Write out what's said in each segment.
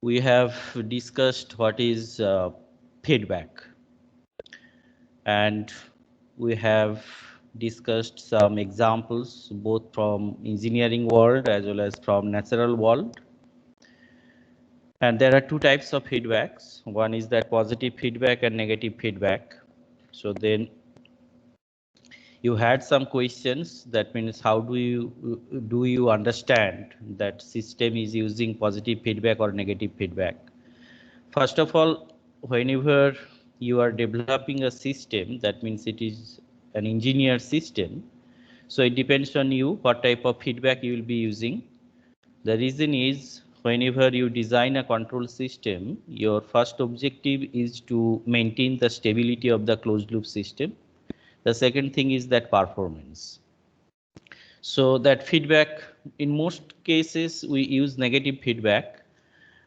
we have discussed what is feedback, and we have discussed some examples both from engineering world as well as from natural world. And there are two types of feedbacks. One is that positive feedback and negative feedback. So then you had some questions. That means how do you understand that system is using positive feedback or negative feedback? First of all, whenever you are developing a system, that means it is an engineered system. So it depends on you what type of feedback you will be using. The reason is whenever you design a control system, your first objective is to maintain the stability of the closed loop system. The second thing is that performance. So that feedback, in most cases, we use negative feedback,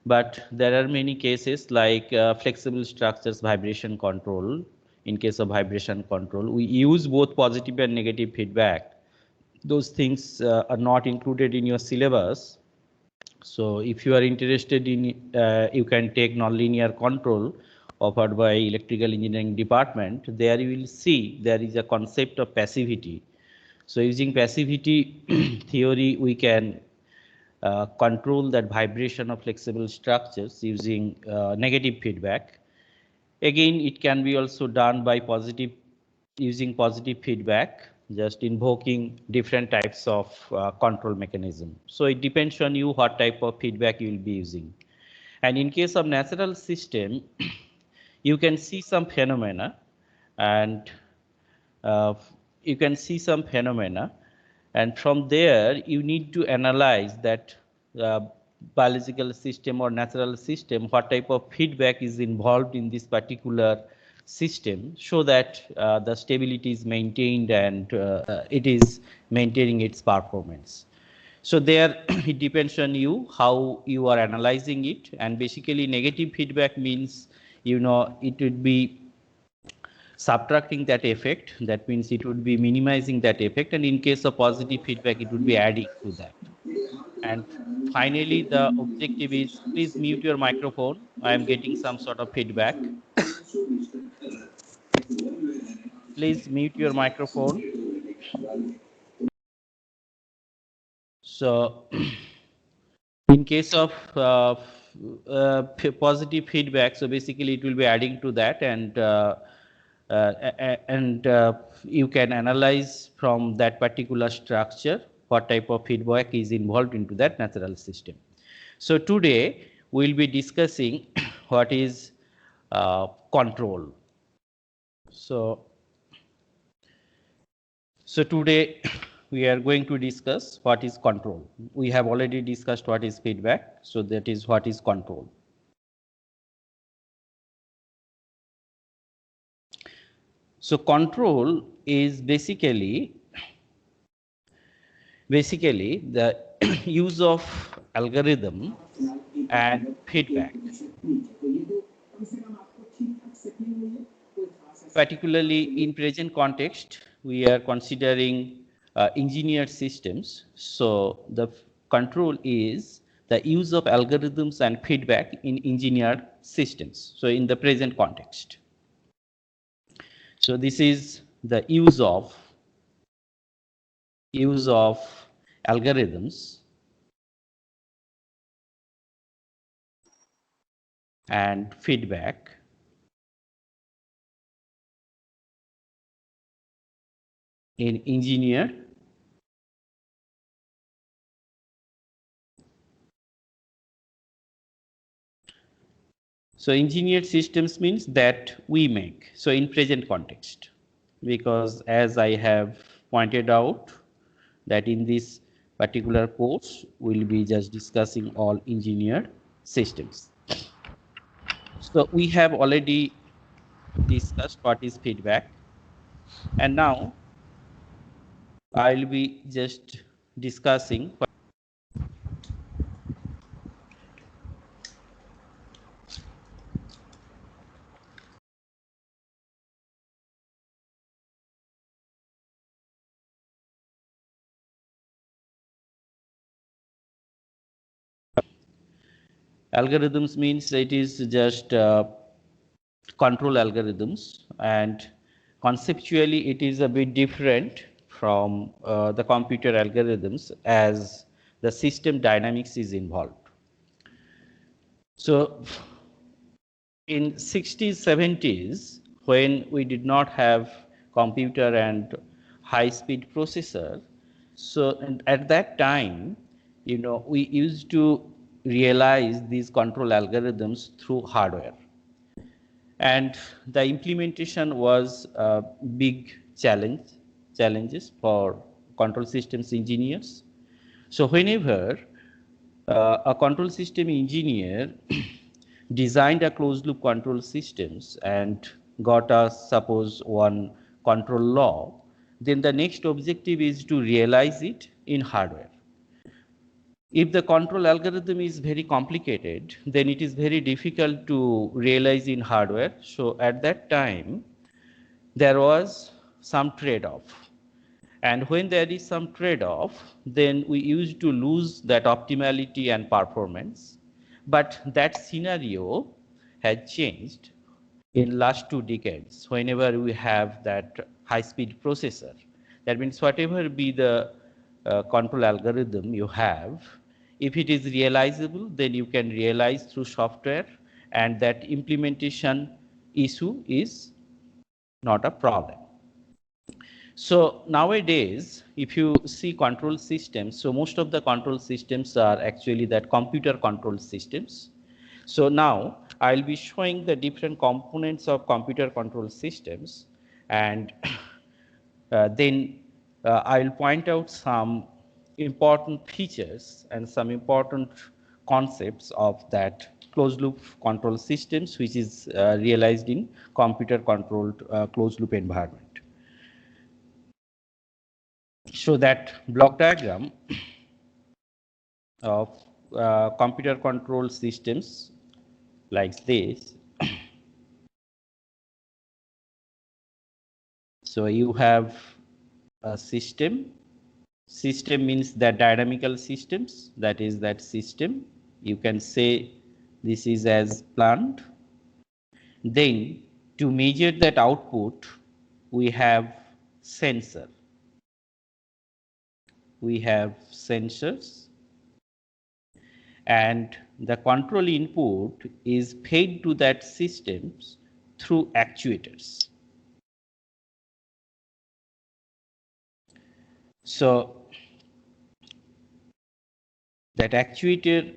but there are many cases like flexible structures vibration control. In case of vibration control, we use both positive and negative feedback. Those things are not included in your syllabus. So if you are interested in, you can take nonlinear control offered by electrical engineering department. There you will see there is a concept of passivity. So using passivity theory, we can control that vibration of flexible structures using negative feedback. Again, it can be also done by using positive feedback, just invoking different types of control mechanism. So it depends on you what type of feedback you will be using. And in case of natural system, you can see some phenomena, and uh, you can see some phenomena, and from there you need to analyze that uh, biological system or natural system, what type of feedback is involved in this particular system, so that the stability is maintained and it is maintaining its performance. So there it depends on you how you are analyzing it. And basically negative feedback means, it would be subtracting that effect. That means it would be minimizing that effect, and in case of positive feedback it would be adding to that. And finally the objective is, please mute your microphone, I am getting some sort of feedback. Please mute your microphone. So in case of positive feedback, so basically it will be adding to that, and you can analyze from that particular structure what type of feedback is involved into that natural system. So today we will be discussing what is control. So today we are going to discuss what is control. We have already discussed what is feedback, so that is what is control. So control is basically the use of algorithm and feedback. Particularly in present context, we are considering engineered systems. So the control is the use of algorithms and feedback in engineered systems. So in the present context. So this is the use of algorithms and feedback in engineered So engineered systems means that we make. So in present context, because as I have pointed out that in this particular course, we'll be just discussing all engineered systems. So we have already discussed what is feedback, and now I'll be just discussing Algorithms means it is just control algorithms, and conceptually it is a bit different from the computer algorithms as the system dynamics is involved. So in 60s, 70s, when we did not have computer and high-speed processor, so and at that time, we used to realize these control algorithms through hardware. And the implementation was a big challenges for control systems engineers. So whenever a control system engineer designed a closed loop control systems and got us suppose one control law, then the next objective is to realize it in hardware. If the control algorithm is very complicated, then it is very difficult to realize in hardware. So at that time, there was some trade-off. And when there is some trade-off, then we used to lose that optimality and performance. But that scenario has changed in last 2 decades. Whenever we have that high-speed processor, that means whatever be the control algorithm you have, if it is realizable, then you can realize through software, and that implementation issue is not a problem. So nowadays, if you see control systems, so most of the control systems are actually that computer control systems. So now I'll be showing the different components of computer control systems, and then I'll point out some important features and some important concepts of that closed loop control systems, which is realized in computer controlled closed loop environment. So that block diagram of computer control systems like this. So you have a system. System means that dynamical systems, that is that system. You can say this is as plant. Then to measure that output, we have sensor. We have sensors, and the control input is fed to that systems through actuators. So that actuator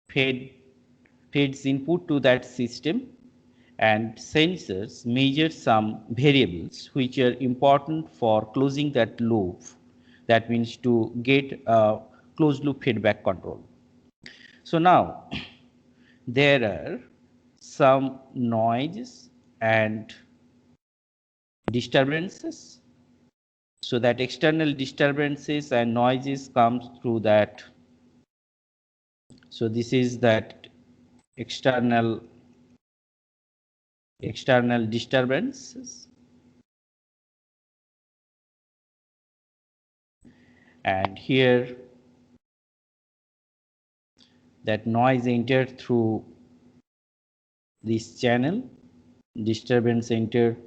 feeds input to that system, and sensors measure some variables which are important for closing that loop. That means to get a closed loop feedback control. So now there are some noises and disturbances. So that external disturbances and noises comes through that. So this is that external disturbances, and here that noise entered through this channel, disturbance entered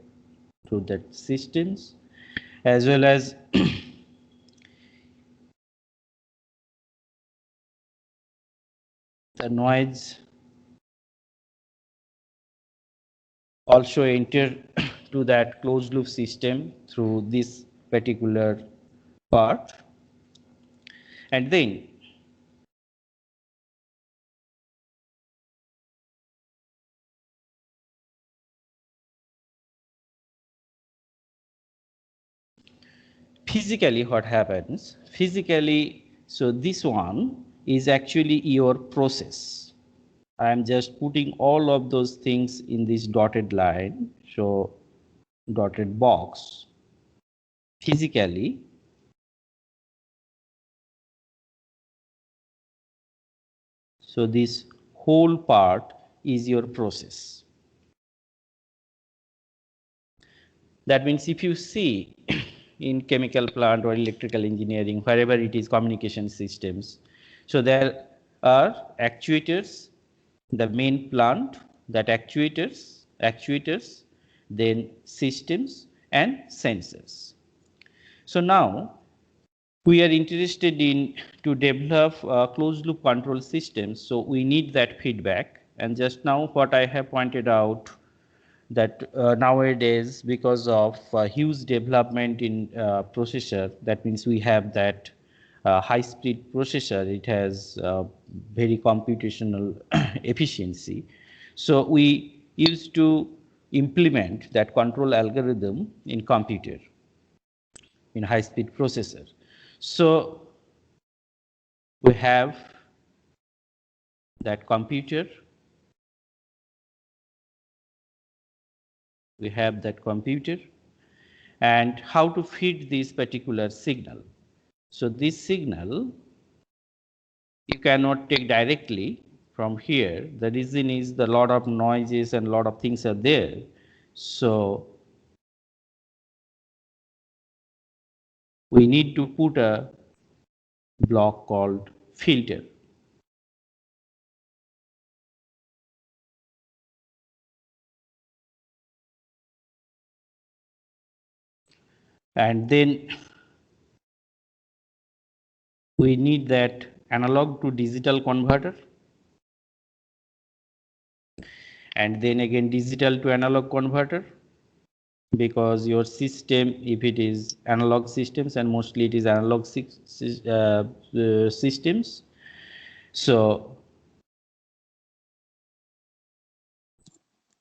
through that systems, as well as the noise also enter to that closed loop system through this particular part. And then physically what happens, so this one is actually your process. I am just putting all of those things in this dotted line, so dotted box. Physically, so this whole part is your process. That means if you see in chemical plant or electrical engineering, wherever it is communication systems, so there are actuators the main plant, that actuators, then systems and sensors. So now we are interested in to develop closed loop control systems, so we need that feedback. And just now what I have pointed out, that nowadays, because of huge development in processor, that means we have that high speed processor, it has very computational efficiency. So we used to implement that control algorithm in computer, in high speed processor. So we have that computer, and how to feed this particular signal. So this signal you cannot take directly from here. The reason is the lot of noises and lot of things are there. So we need to put a block called filter. And then we need that analog to digital converter, and then again digital to analog converter, because your system, if it is analog systems, and mostly it is analog systems, so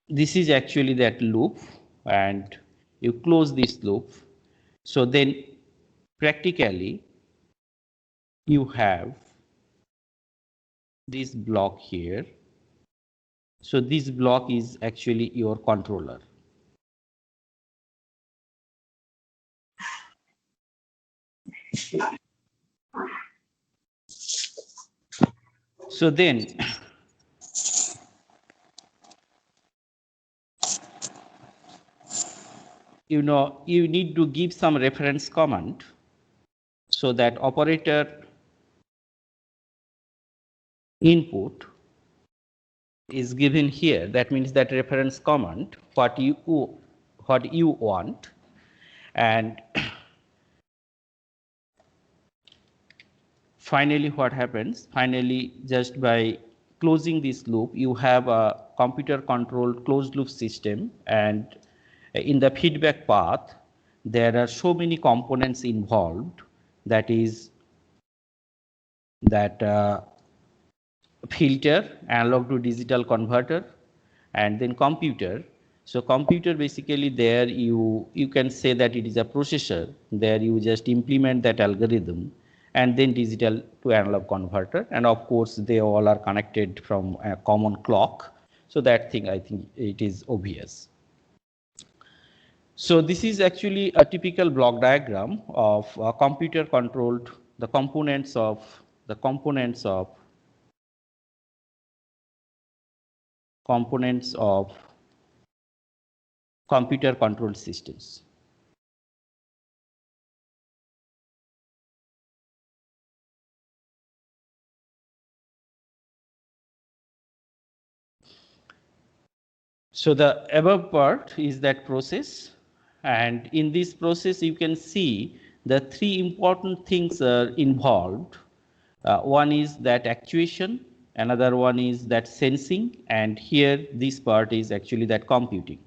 this is actually that loop, and you close this loop. So then practically you have this block here. So this block is actually your controller. So then you need to give some reference command, so that operator input is given here. That means that reference command, what you want. And finally what happens, finally just by closing this loop, you have a computer controlled closed loop system. And in the feedback path there are so many components involved, that is that filter, analog to digital converter, and then computer. So computer, basically there you can say that it is a processor. There you just implement that algorithm, and then digital to analog converter, and of course they all are connected from a common clock. So that thing, I think it is obvious. So this is actually a typical block diagram of computer controlled, the components of computer controlled systems. So the above part is that process, and in this process you can see the three important things are involved. One is that actuation, another one is that sensing, and here this part is actually that computing.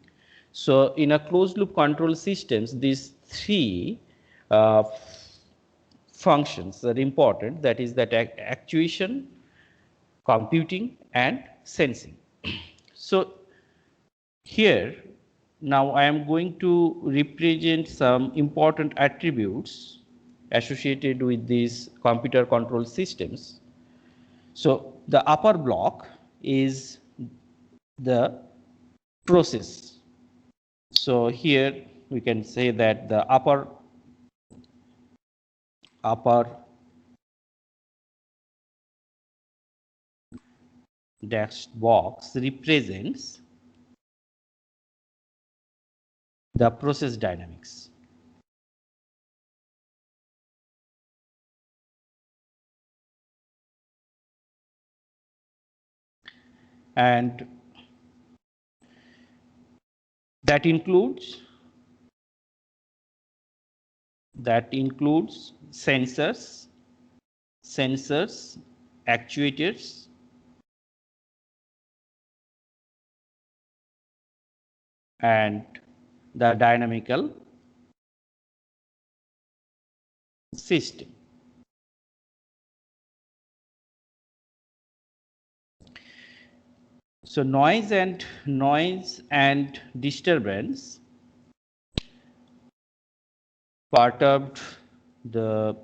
So in a closed loop control systems, these three uh, functions are important, that is that actuation, computing and sensing. So here now I am going to represent some important attributes associated with these computer control systems. So the upper block is the process. So here we can say that the upper dashed box represents the process dynamics. and that includes sensors, actuators, and the dynamical system. So noise and disturbance perturbed the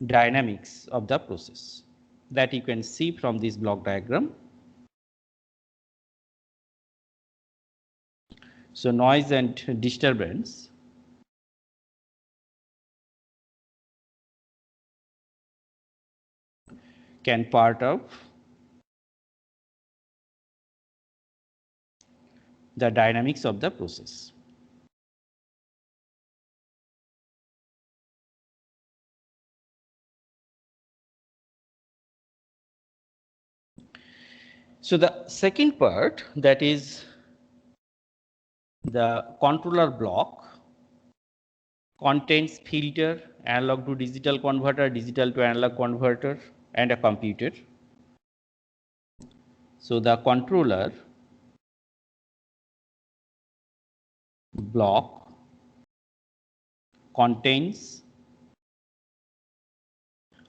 dynamics of the process, that you can see from this block diagram. So noise and disturbance can perturb the dynamics of the process. So the second part, that is the controller block, contains filter, analog to digital converter, digital to analog converter, and a computer. So the controller block contains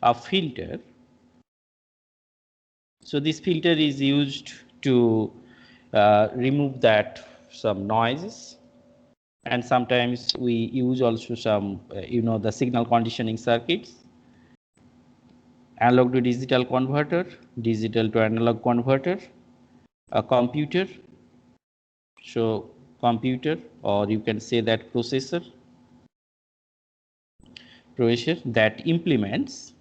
a filter. So this filter is used to remove that some noises, and sometimes we use also some the signal conditioning circuits, analog to digital converter, digital to analog converter, a computer, so computer, or you can say that processor that implements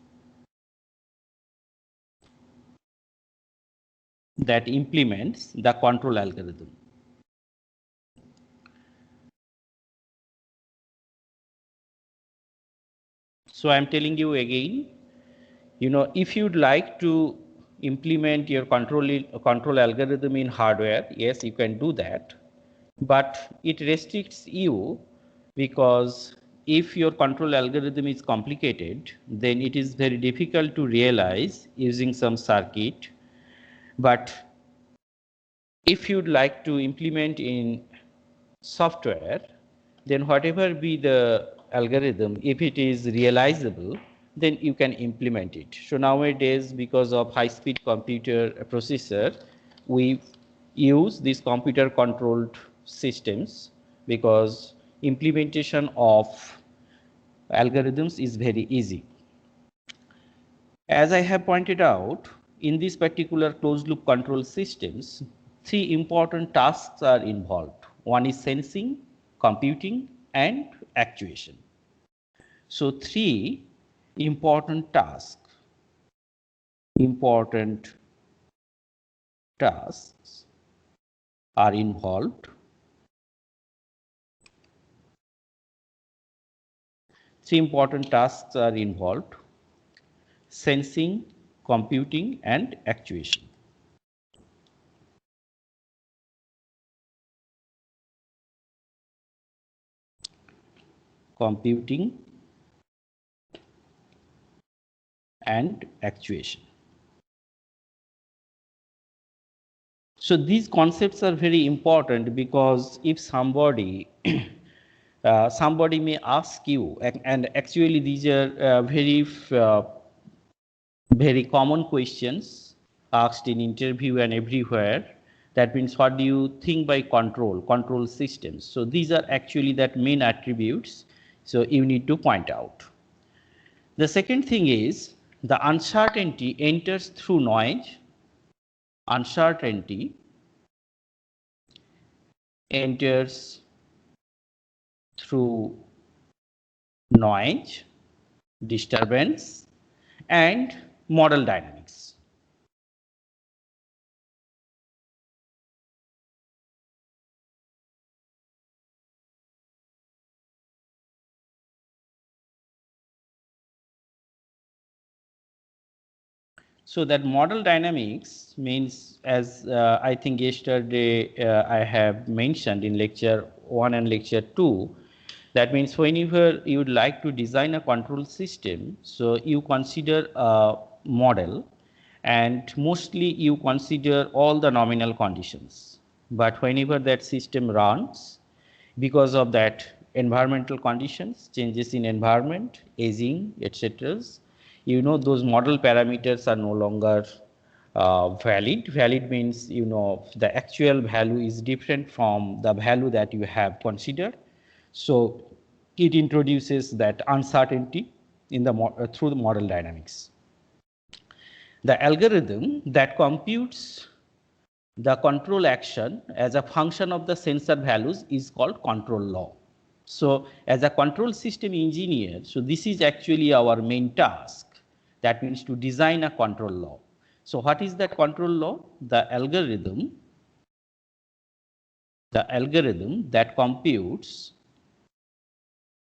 the control algorithm. So I'm telling you again, if you'd like to implement your control algorithm in hardware, yes, you can do that, but it restricts you, because if your control algorithm is complicated, then it is very difficult to realize using some circuit. But if you'd like to implement in software, then whatever be the algorithm, if it is realizable, then you can implement it. So nowadays, because of high-speed computer processor, we use these computer controlled systems, because implementation of algorithms is very easy. As I have pointed out, in this particular closed loop control systems, three important tasks are involved. One is sensing, computing, and actuation. So three important tasks are involved. Three important tasks are involved: sensing, computing, and actuation. Computing and actuation. So these concepts are very important, because if somebody somebody may ask you, and actually these are very common questions asked in interview and everywhere. That means, what do you think by control systems? So these are actually that main attributes, so you need to point out. The second thing is, the uncertainty enters through noise. Uncertainty enters through noise, disturbance, and model dynamics. So that model dynamics means, as I think yesterday I have mentioned in lecture 1 and lecture 2, that means whenever you would like to design a control system, so you consider a model and mostly you consider all the nominal conditions. But whenever that system runs, because of that environmental conditions, changes in environment, aging, etc., you know, those model parameters are no longer valid. Valid means, you know, the actual value is different from the value that you have considered. So it introduces that uncertainty in the through the model dynamics. The algorithm that computes the control action as a function of the sensor values is called control law. So as a control system engineer, so this is actually our main task. That means to design a control law. So what is that control law? The algorithm that computes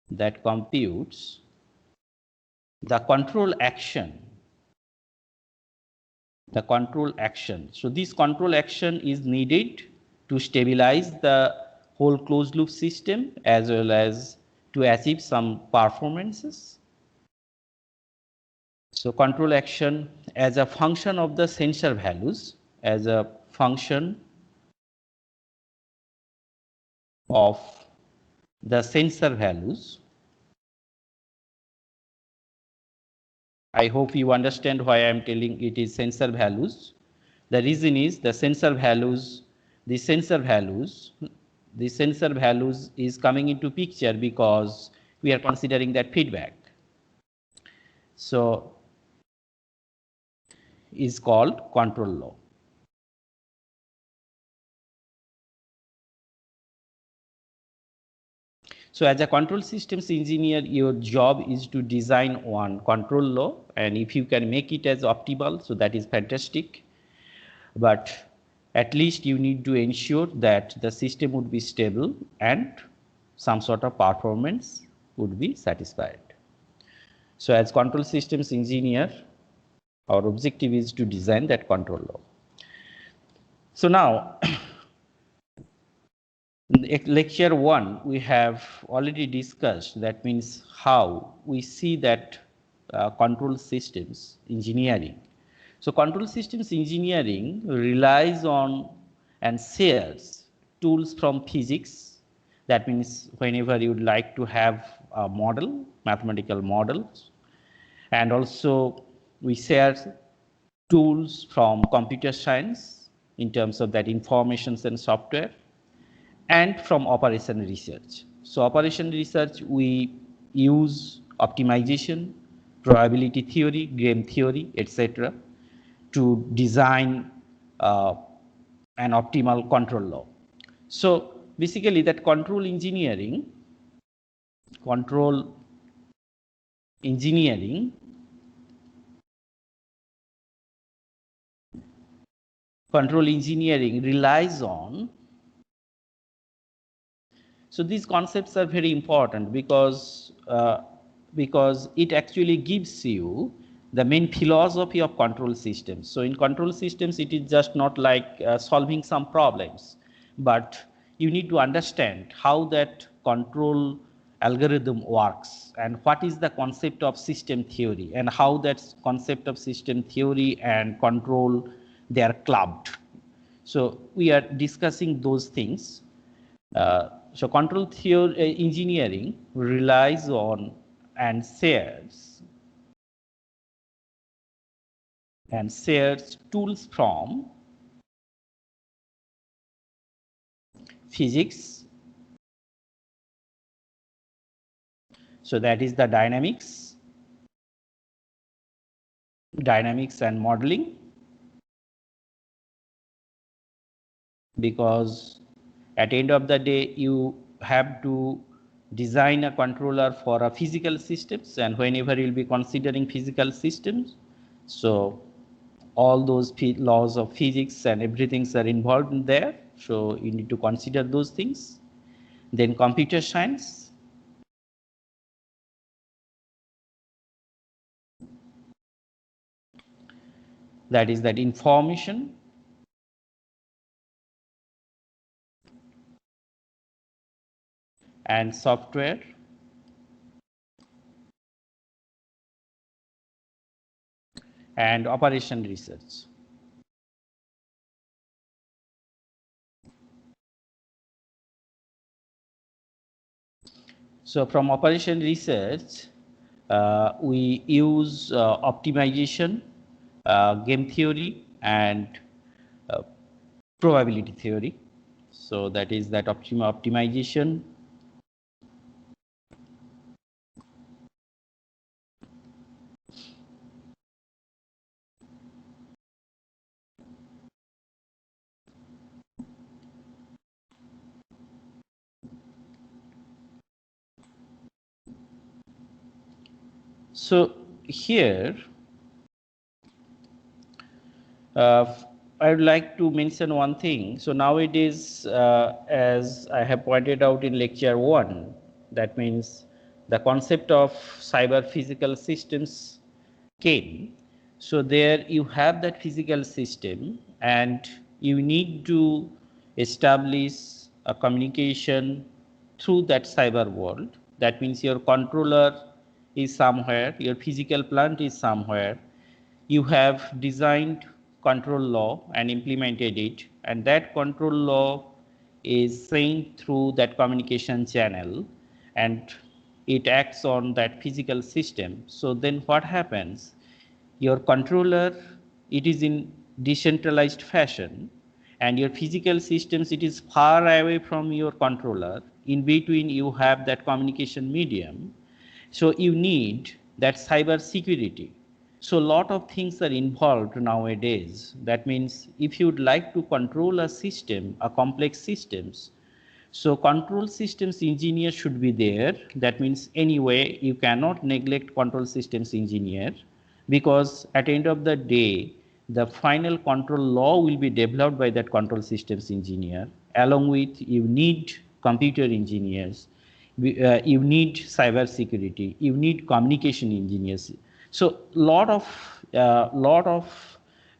the control action. So this control action is needed to stabilize the whole closed loop system as well as to achieve some performances. So control action as a function of the sensor values, as a function of the sensor values. I hope you understand why I am telling it is sensor values. The reason is the sensor values is coming into picture because we are considering that feedback. So is called control law. So as a control systems engineer, your job is to design one control law, and if you can make it as optimal, so that is fantastic. But at least you need to ensure that the system would be stable and some sort of performance would be satisfied. So as control systems engineer, our objective is to design that control law. So now, in lecture 1, we have already discussed, that means how we see that control systems engineering. So control systems engineering relies on and shares tools from physics. That means whenever you would like to have a model, mathematical models, and also we share tools from computer science in terms of that informations and software, and from operation research. So operation research, we use optimization, probability theory, game theory, etc., to design an optimal control law. So basically that control engineering relies on. So these concepts are very important because it actually gives you the main philosophy of control systems. So in control systems, it is just not like solving some problems, but you need to understand how that control algorithm works and what is the concept of system theory and how that concept of system theory and control, they are clubbed. So we are discussing those things. So control theory engineering relies on and shares tools from physics. So that is the dynamics and modeling, because at the end of the day you have to design a controller for a physical systems, and whenever you'll be considering physical systems, so all those laws of physics and everything are involved in there. So you need to consider those things. Then computer science. that is that information and software and operation research. So from operation research, we use optimization, game theory, and probability theory. So that is that optimization. So here, I would like to mention one thing. So nowadays, as I have pointed out in lecture 1, that means the concept of cyber physical systems came. So there you have that physical system and you need to establish a communication through that cyber world. That means your controller is somewhere, your physical plant is somewhere, you have designed control law and implemented it, and that control law is sent through that communication channel and it acts on that physical system. So then what happens? Your controller, it is in decentralized fashion, and your physical systems, it is far away from your controller. In between, you have that communication medium. So you need that cyber security. So a lot of things are involved nowadays. That means if you would like to control a system, a complex systems, so control systems engineer should be there. That means anyway, you cannot neglect control systems engineer, because at the end of the day, the final control law will be developed by that control systems engineer. Along with, you need computer engineers, you need cyber security, you need communication engineers. So lot of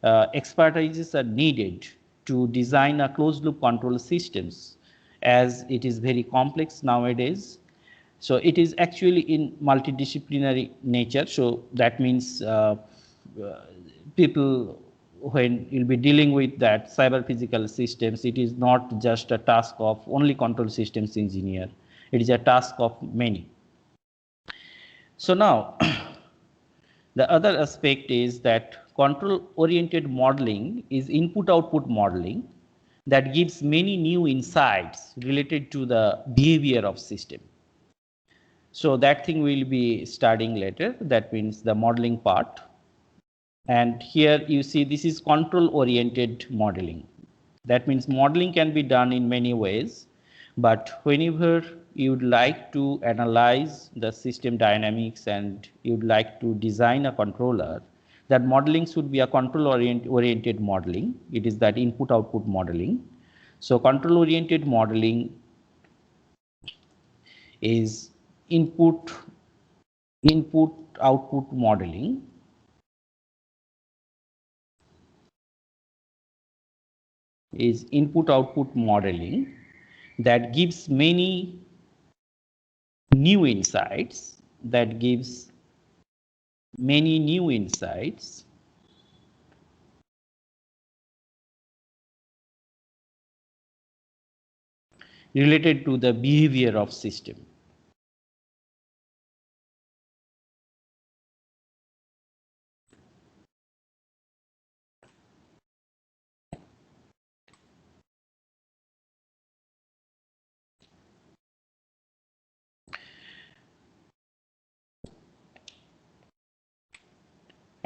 expertises are needed to design a closed loop control systems, as it is very complex nowadays. So it is actually in multidisciplinary nature. So that means people, when you'll be dealing with that cyber physical systems, it is not just a task of only control systems engineer. It is a task of many. So now, the other aspect is that control oriented modeling is input output modeling that gives many new insights related to the behavior of system. So that thing we'll be studying later. That means the modeling part. And here you see this is control oriented modeling. That means modeling can be done in many ways, but whenever you'd like to analyze the system dynamics and you'd like to design a controller, that modeling should be a control oriented modeling. It is that input output modeling. So control oriented modeling is input output modeling, is input output modeling that gives many new insights, that gives many new insights related to the behavior of system.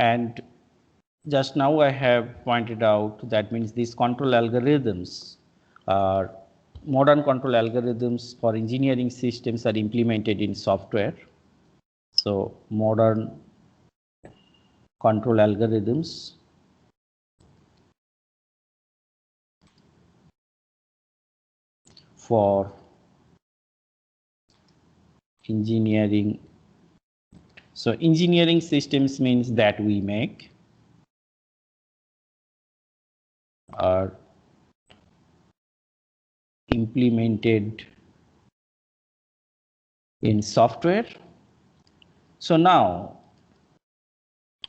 And just now I have pointed out that means these control algorithms are modern control algorithms for engineering systems are implemented in software. So modern control algorithms for engineering. So engineering systems means that we make. are implemented in software. So now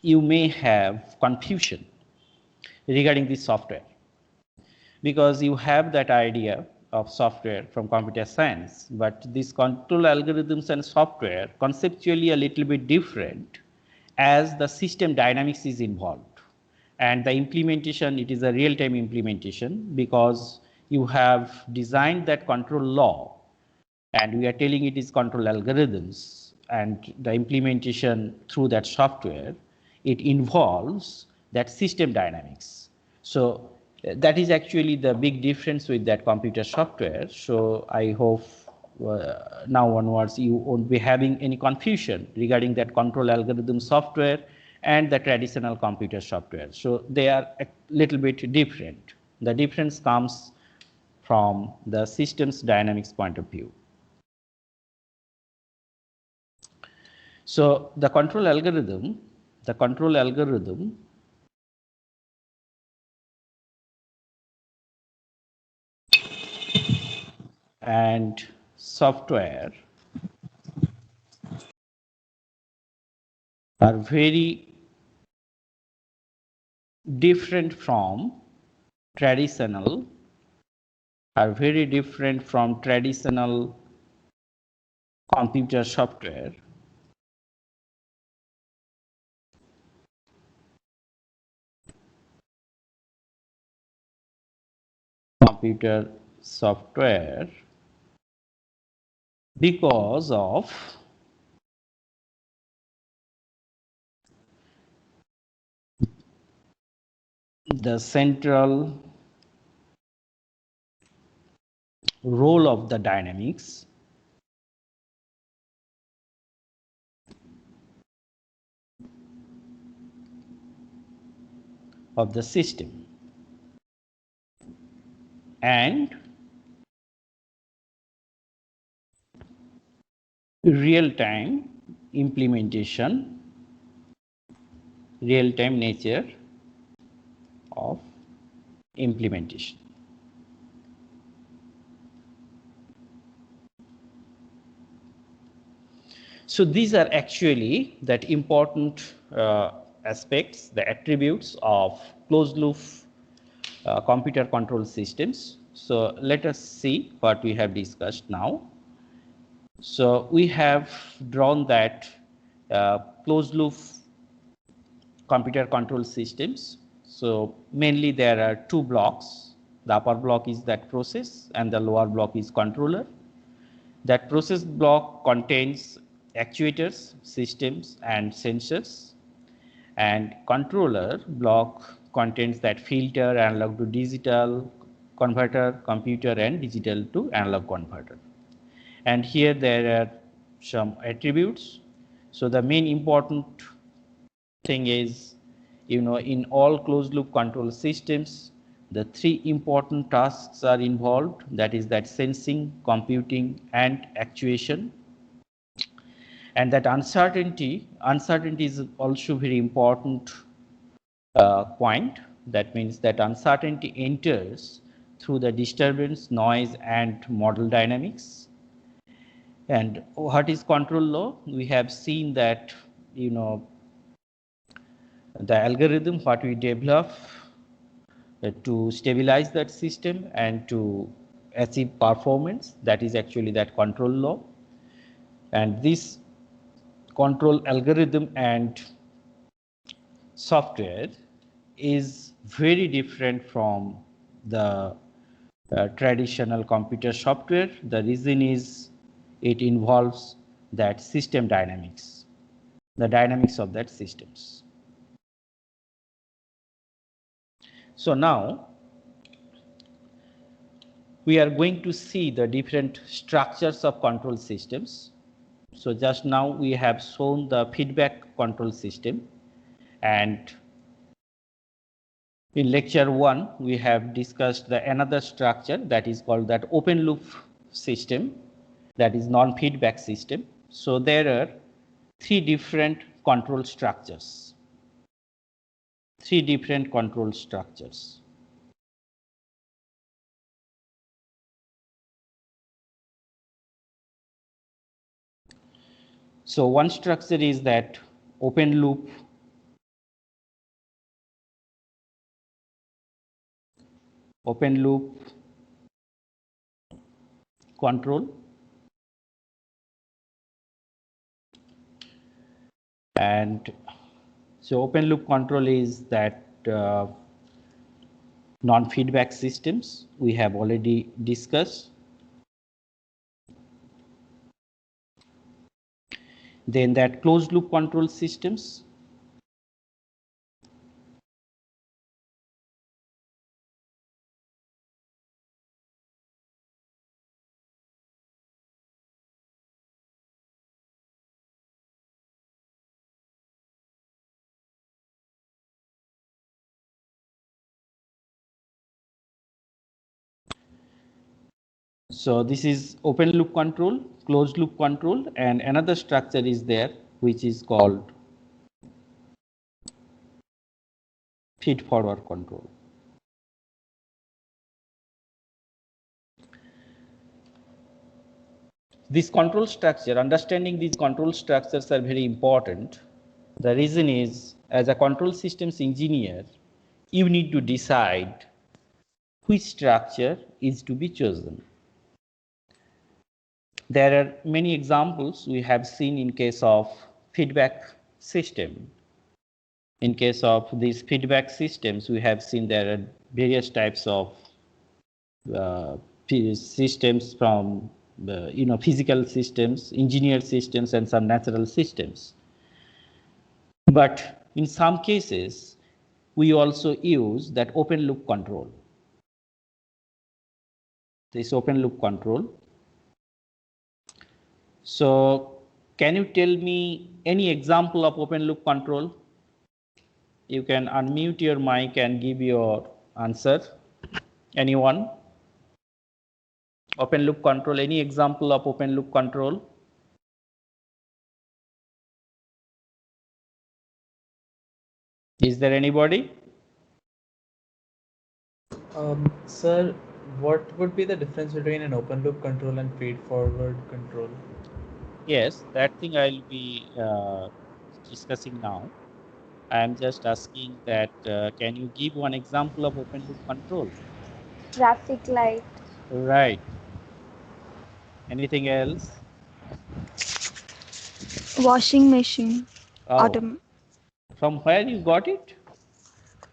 you may have confusion regarding this software, because you have that idea of software from computer science, but these control algorithms and software conceptually a little bit different, as the system dynamics is involved, and the implementation, it is a real-time implementation, because you have designed that control law and we are telling it is control algorithms, and the implementation through that software, it involves that system dynamics. So that is actually the big difference with that computer software. So I hope now onwards you won't be having any confusion regarding that control algorithm software and the traditional computer software. So they are a little bit different. The difference comes from the systems dynamics point of view. So the control algorithm and software are very different from traditional computer software. Because of the central role of the dynamics of the system and real-time implementation, real-time nature of implementation. So these are actually that important aspects, the attributes of closed loop computer control systems. So let us see what we have discussed now. So we have drawn that closed loop computer control systems. So mainly there are two blocks. The upper block is that process and the lower block is controller. That process block contains actuators, systems and sensors, and controller block contains that filter, analog to digital converter, computer and digital to analog converter. And here there are some attributes. So the main important thing is, in all closed loop control systems, the three important tasks are involved, that is that sensing, computing and actuation. And that uncertainty is also very important point. That means that uncertainty enters through the disturbance, noise and model dynamics. And what is control law? We have seen that the algorithm what we develop to stabilize that system and to achieve performance, that is actually that control law. And this control algorithm and software is very different from the traditional computer software. The reason is it involves that system dynamics, the dynamics of that systems. So now we are going to see the different structures of control systems. So just now we have shown the feedback control system, and in lecture 1 we have discussed the another structure that is called that open loop system, that is non-feedback system. So there are three different control structures. So one structure is that open loop control, and so open loop control is that non-feedback systems we have already discussed. Then that closed loop control systems, so this is open loop control, closed loop control, and another structure is there which is called feed forward control. This control structure, understanding these control structures are very important. The reason is, as a control systems engineer, you need to decide which structure is to be chosen. There are many examples we have seen in case of feedback system. In case of these feedback systems, we have seen there are various types of systems from physical systems, engineered systems, and some natural systems. But in some cases, we also use that open loop control. This open loop control. So can you tell me any example of open loop control? You can unmute your mic and give your answer. Anyone? Open loop control, any example of open loop control? Is there anybody? Sir, what would be the difference between an open loop control and feed forward control? Yes, that thing I'll be discussing now. I am just asking that can you give one example of open loop control? Traffic light. Right. Anything else? Washing machine. Oh, Autom. from where you got it?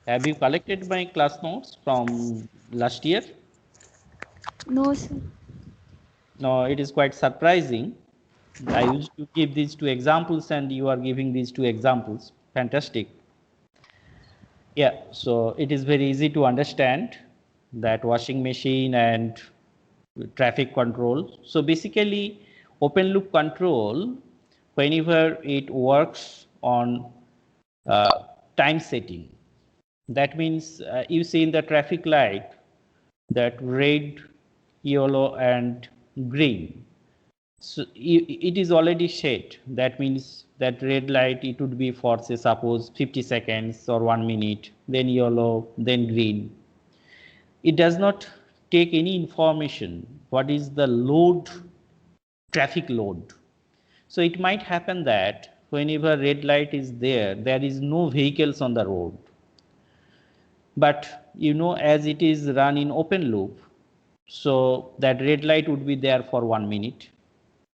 Have you collected my class notes from last year? No, sir. No, it is quite surprising. I used to give these two examples and you are giving these two examples. Fantastic. Yeah, so it is very easy to understand that washing machine and traffic control. So basically, open loop control, whenever it works on time setting, that means you see in the traffic light that red, yellow, and green. So it is already set. That means that red light, it would be for say suppose 50 seconds or 1 minute, then yellow, then green. It does not take any information what is the load, traffic load. So it might happen that whenever red light is there, there is no vehicles on the road. But as it is run in open loop, so that red light would be there for 1 minute,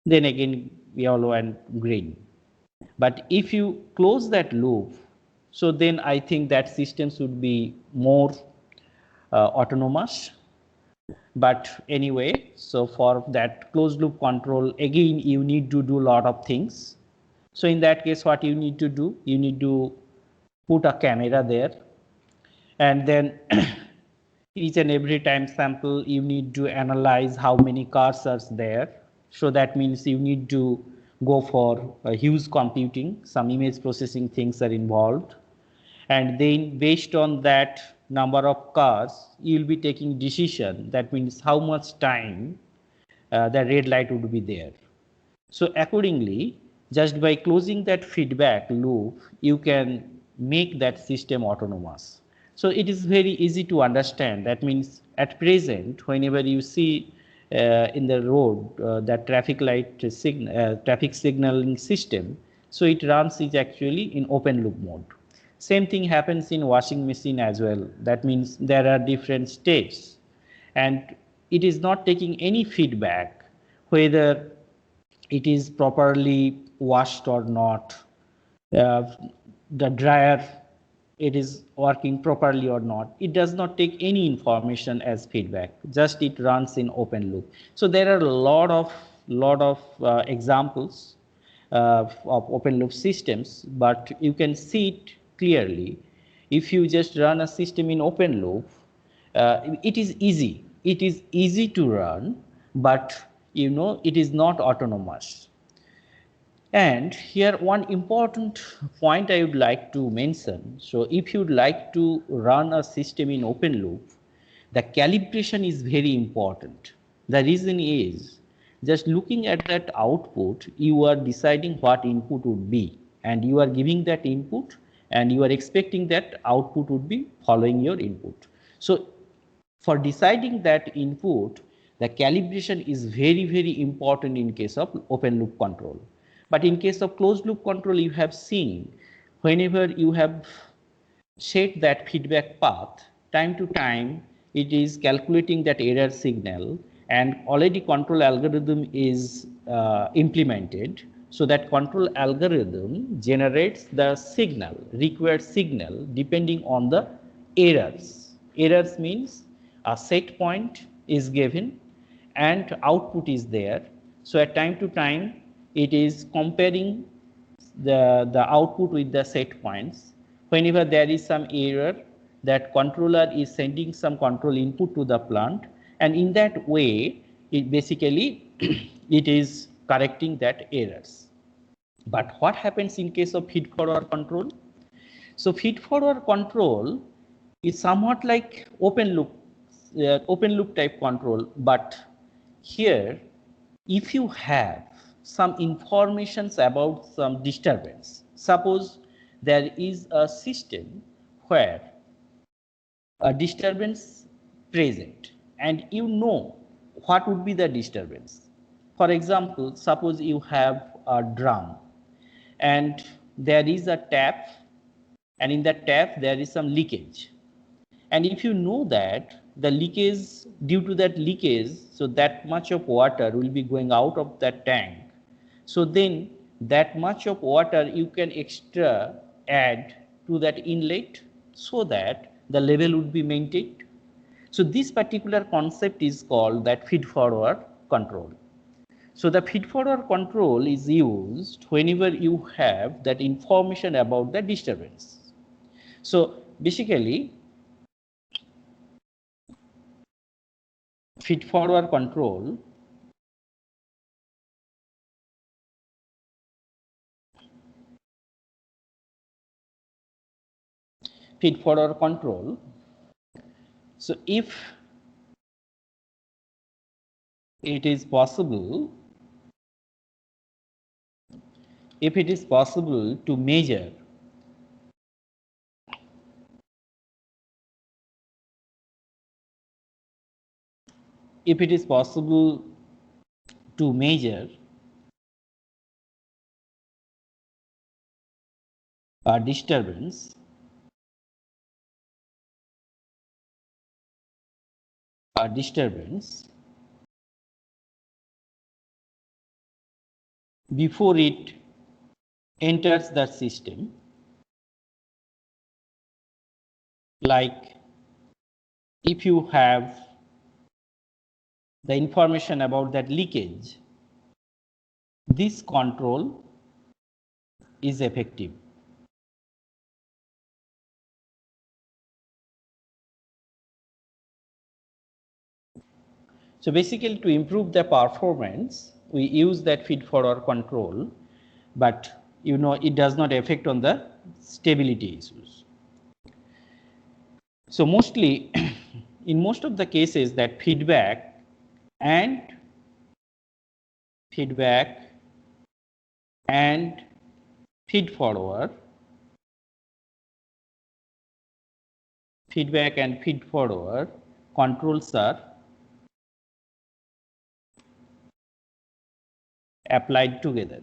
then again yellow and green. But if you close that loop, so then I think that systems would be more autonomous. But anyway, so for that closed loop control, again you need to do a lot of things. So in that case, what you need to do, you need to put a camera there, and then each and every time sample you need to analyze how many cars are there. So that means you need to go for a huge computing, some image processing things are involved, and then based on that number of cars you will be taking decision, that means how much time the red light would be there. So accordingly, just by closing that feedback loop, you can make that system autonomous. So it is very easy to understand. That means at present, whenever you see in the road, that traffic traffic signaling system. So it runs is actually in open loop mode. Same thing happens in washing machine as well. That means there are different states, and it is not taking any feedback whether it is properly washed or not, uh, the dryer it is working properly or not. It does not take any information as feedback, just it runs in open loop. So there are a lot of examples of open loop systems, but you can see it clearly. If you just run a system in open loop, it is easy to run, but it is not autonomous. And here one important point I would like to mention. So if you'd like to run a system in open loop, the calibration is very important. The reason is, just looking at that output, you are deciding what input would be, and you are giving that input, and you are expecting that output would be following your input. So for deciding that input, the calibration is very important in case of open loop control. But in case of closed loop control, you have seen whenever you have set that feedback path, time to time it is calculating that error signal, and already control algorithm is implemented. So that control algorithm generates the signal, required signal, depending on the errors. Errors means a set point is given and output is there. So at time to time it is comparing the output with the set points. Whenever there is some error, that controller is sending some control input to the plant, and in that way it basically it is correcting that errors. But what happens in case of feed forward control? So feed forward control is somewhat like open loop type control, but here if you have some informations about some disturbance, suppose there is a system where a disturbance present, and you know what would be the disturbance. For example, suppose you have a drum and there is a tap, and in that tap there is some leakage, and if you know that the leakage, due to that leakage, so that much of water will be going out of that tank, so then that much of water you can extra add to that inlet so that the level would be maintained. So this particular concept is called that feed forward control. So the feed forward control is used whenever you have that information about the disturbance. So basically feed forward control feed forward control. So if it is possible, to measure if it is possible to measure a disturbance before it enters the system, like if you have the information about that leakage, this control is effective. So basically, to improve the performance, we use that feed forward control, but it does not affect on the stability issues. So mostly in most of the cases, that feedback and feed forward controls are applied together.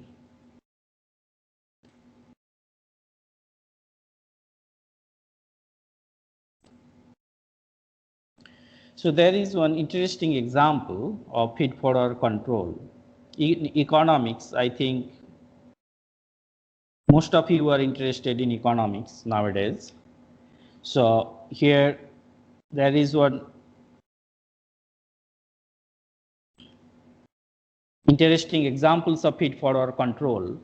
So there is one interesting example of feed-forward control. In economics, I think most of you are interested in economics nowadays. So here there is one interesting examples of feed-forward control.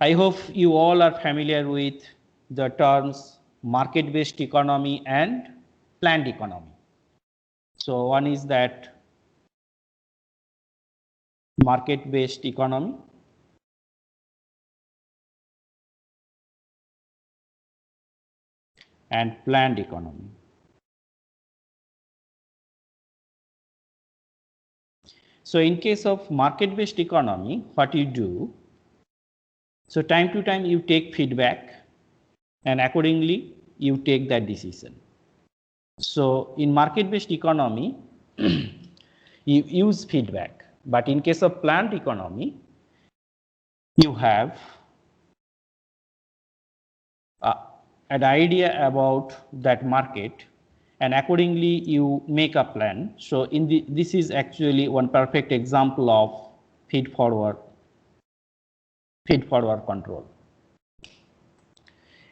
I hope you all are familiar with the terms market-based economy and planned economy. So one is that market-based economy, and planned economy. So in case of market-based economy, what you do, so time to time you take feedback and accordingly you take that decision. So in market-based economy, you use feedback, but in case of planned economy, you have an idea about that market and accordingly you make a plan. So this is actually one perfect example of feed forward control.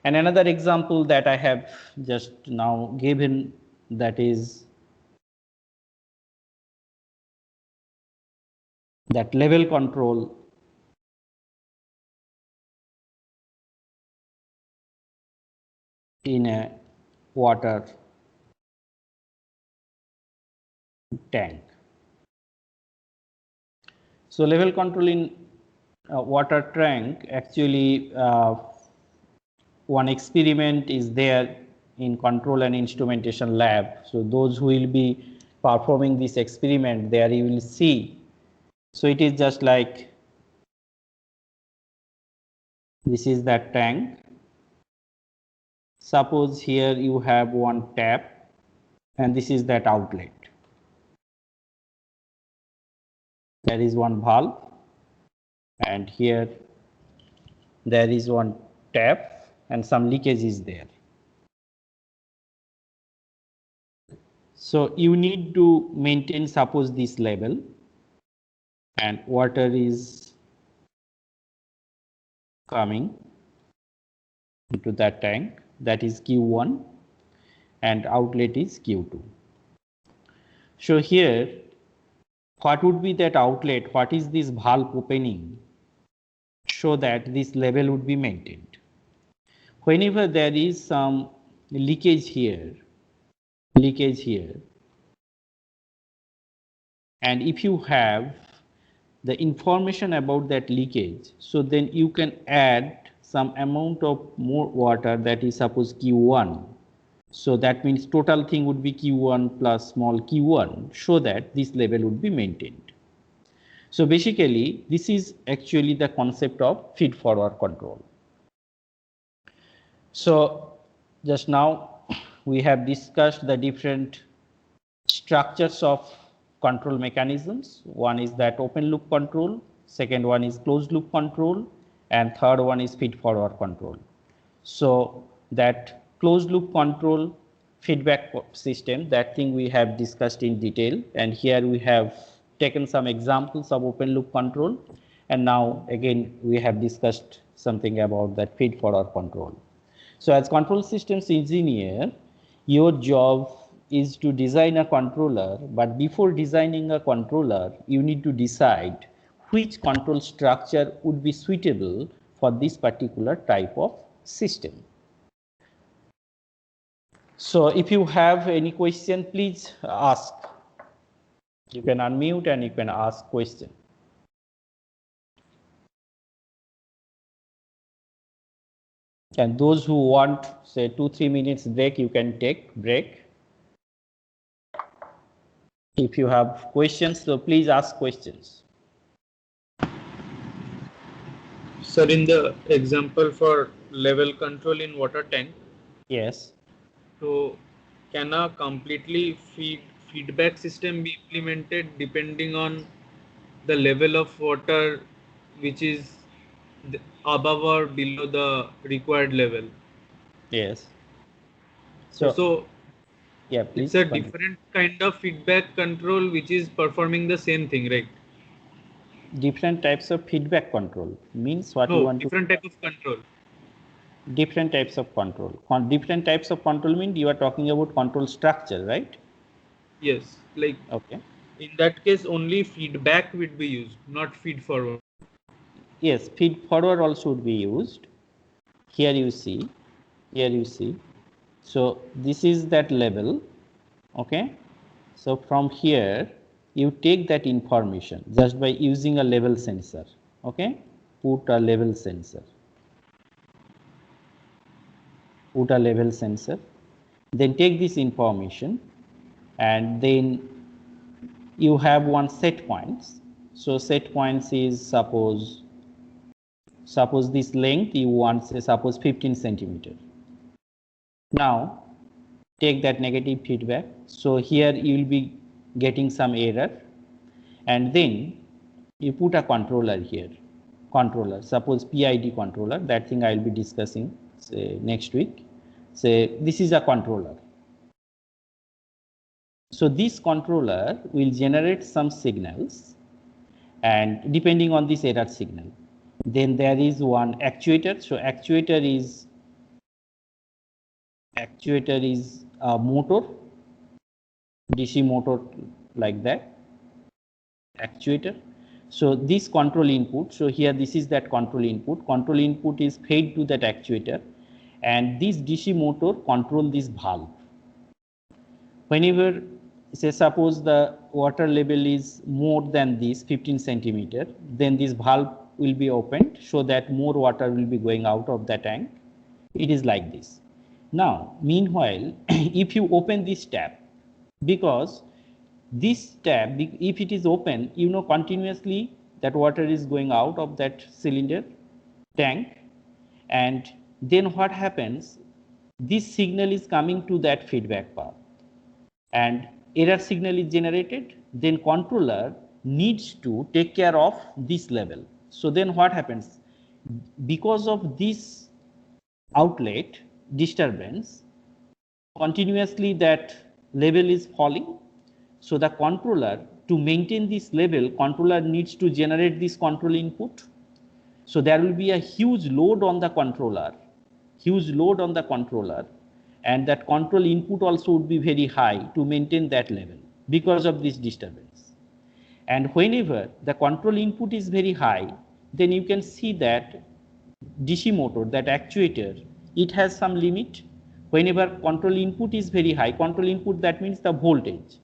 And another example that I have just now given, that is that level control in a water tank. So level control in a water tank, actually one experiment is there in control and instrumentation lab. So those who will be performing this experiment, there you will see. So it is just like this is that tank. Suppose here you have one tap and this is that outlet. There is one valve and here there is one tap and some leakage is there. So you need to maintain, suppose, this level, and water is coming into that tank, that is Q1, and outlet is Q2. So here, what would be that outlet? What is this valve opening? So that this level would be maintained. Whenever there is some leakage here, and if you have the information about that leakage, so then you can add some amount of more water, that is suppose Q1. So that means total thing would be Q1 plus small q1, so that this level would be maintained. So basically this is actually the concept of feed forward control. So just now we have discussed the different structures of control mechanisms. One is that open loop control, second one is closed loop control, and third one is feed forward control. So that closed loop control feedback system, that thing we have discussed in detail, and here we have taken some examples of open loop control, and now again we have discussed something about that feed forward control. So as control systems engineer, your job is to design a controller, but before designing a controller, you need to decide which control structure would be suitable for this particular type of system. So if you have any question, please ask. You can unmute and you can ask question. And those who want, say, 2-3 minutes break, you can take break. If you have questions, so please ask questions. Sir, in the example for level control in water tank, Yes. so can a completely feedback system be implemented depending on the level of water which is above or below the required level. Yes. So Yeah, it's please a continue. different kind of feedback control which is performing the same thing, right? Different types of feedback control means what you No, want to. different type of control. Different types of control. Different types of control mean you are talking about control structure, right? Yes, like Okay. in that case only feedback would be used, not feed forward. Yes, feed forward also would be used. Here you see, here you see. So this is that level. Okay. So from here you take that information just by using a level sensor. Okay. Put a level sensor. Put a level sensor. Then take this information and then you have one set points. So set points is suppose this length you want, say suppose 15 centimeter. Now take that negative feedback. So here you will be getting some error, and then you put a controller here. Controller, suppose PID controller. That thing I will be discussing say next week. Say this is a controller. So this controller will generate some signals, and depending on this error signal, then there is one actuator. So actuator is a motor, DC motor, like that actuator. So this control input, so here this is that control input is fed to that actuator, and this DC motor control this valve. Whenever, say suppose the water level is more than this 15 centimeter, then this valve will be opened so that more water will be going out of the tank. It is like this. Now meanwhile if you open this tap, because this tap, if it is open, you know continuously that water is going out of that cylinder tank, and then what happens, this signal is coming to that feedback path and error signal is generated, then controller needs to take care of this level. So then what happens, because of this outlet disturbance, continuously that level is falling. So the controller, to maintain this level, controller needs to generate this control input. So there will be a huge load on the controller, and that control input also would be very high to maintain that level because of this disturbance. And whenever the control input is very high, then you can see that DC motor, that actuator, it has some limit. Whenever control input is very high, control input, that means the voltage.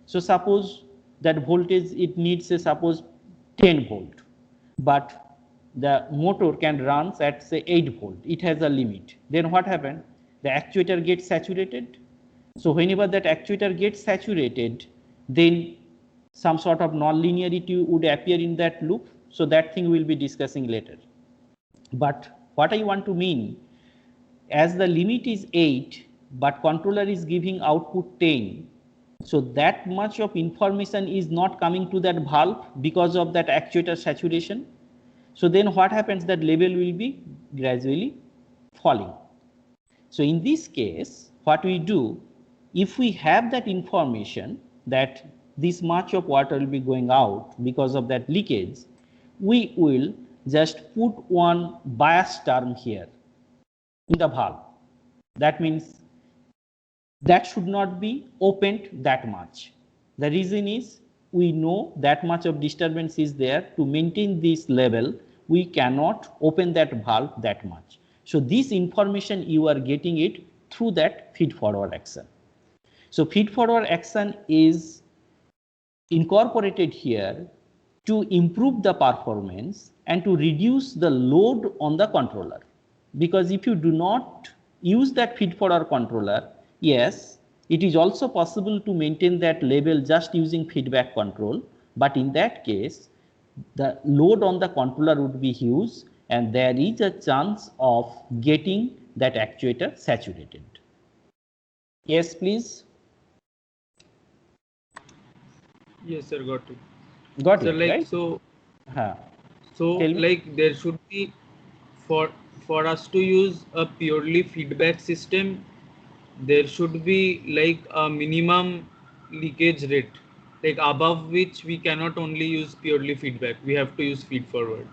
So suppose that voltage it needs, say suppose 10 volt, but the motor can run at say 8 volt. It has a limit. Then what happened? The actuator gets saturated. So whenever that actuator gets saturated, then some sort of non-linearity would appear in that loop. So that thing we'll be discussing later. But what I want to mean, as the limit is 8, but controller is giving output 10, so that much of information is not coming to that valve because of that actuator saturation. So then what happens, that level will be gradually falling. So in this case, what we do, if we have that information that this much of water will be going out because of that leakage, we will just put one bias term here in the valve. That means that should not be opened that much. The reason is we know that much of disturbance is there. To maintain this level, we cannot open that valve that much. So this information you are getting it through that feed forward action. So feed forward action is incorporated here to improve the performance and to reduce the load on the controller. Because if you do not use that feed forward controller, yes, it is also possible to maintain that level just using feedback control, but in that case the load on the controller would be huge and there is a chance of getting that actuator saturated. Yes, please. Yes, sir, got it. Got So it, like right? so Huh. so Tell me. like there should be for us to use a purely feedback system, there should be like a minimum leakage rate, like above which we cannot only use purely feedback, we have to use feed forward.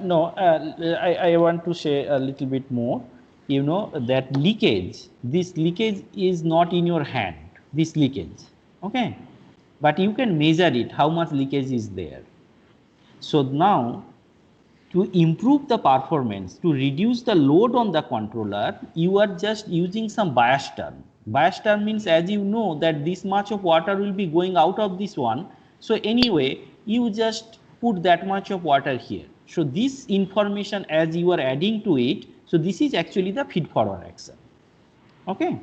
No, I want to say a little bit more. You know that leakage, this leakage is not in your hand, this leakage, okay? But you can measure it, how much leakage is there. So now, to improve the performance, to reduce the load on the controller, you are just using some bias term. Bias term means, as you know, that this much of water will be going out of this one. So anyway, you just put that much of water here. So this information, as you are adding to it, so this is actually the feed forward action. Okay.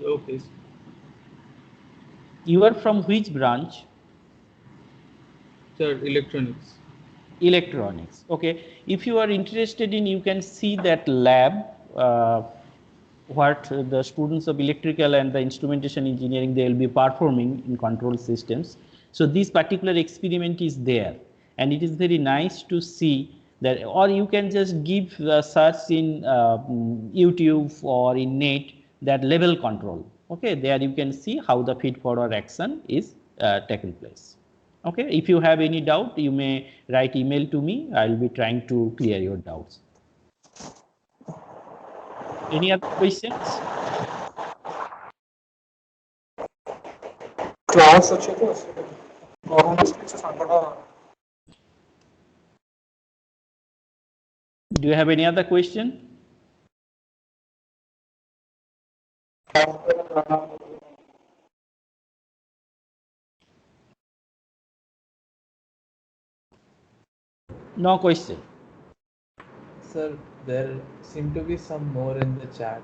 Okay. You are from which branch? Sir, electronics. Electronics. Okay. If you are interested in, you can see that lab. What the students of electrical and the instrumentation engineering, they will be performing in control systems. So this particular experiment is there, and it is very nice to see that. Or you can just give the search in YouTube or in net, that level control. Okay, there you can see how the feed forward action is taken place. Okay, if you have any doubt, you may write email to me. I will be trying to clear your doubts. Any other questions? Class अच्छे थे corona से Sangra Do you have any other question? No question. Sir, there seem to be some more in the chat.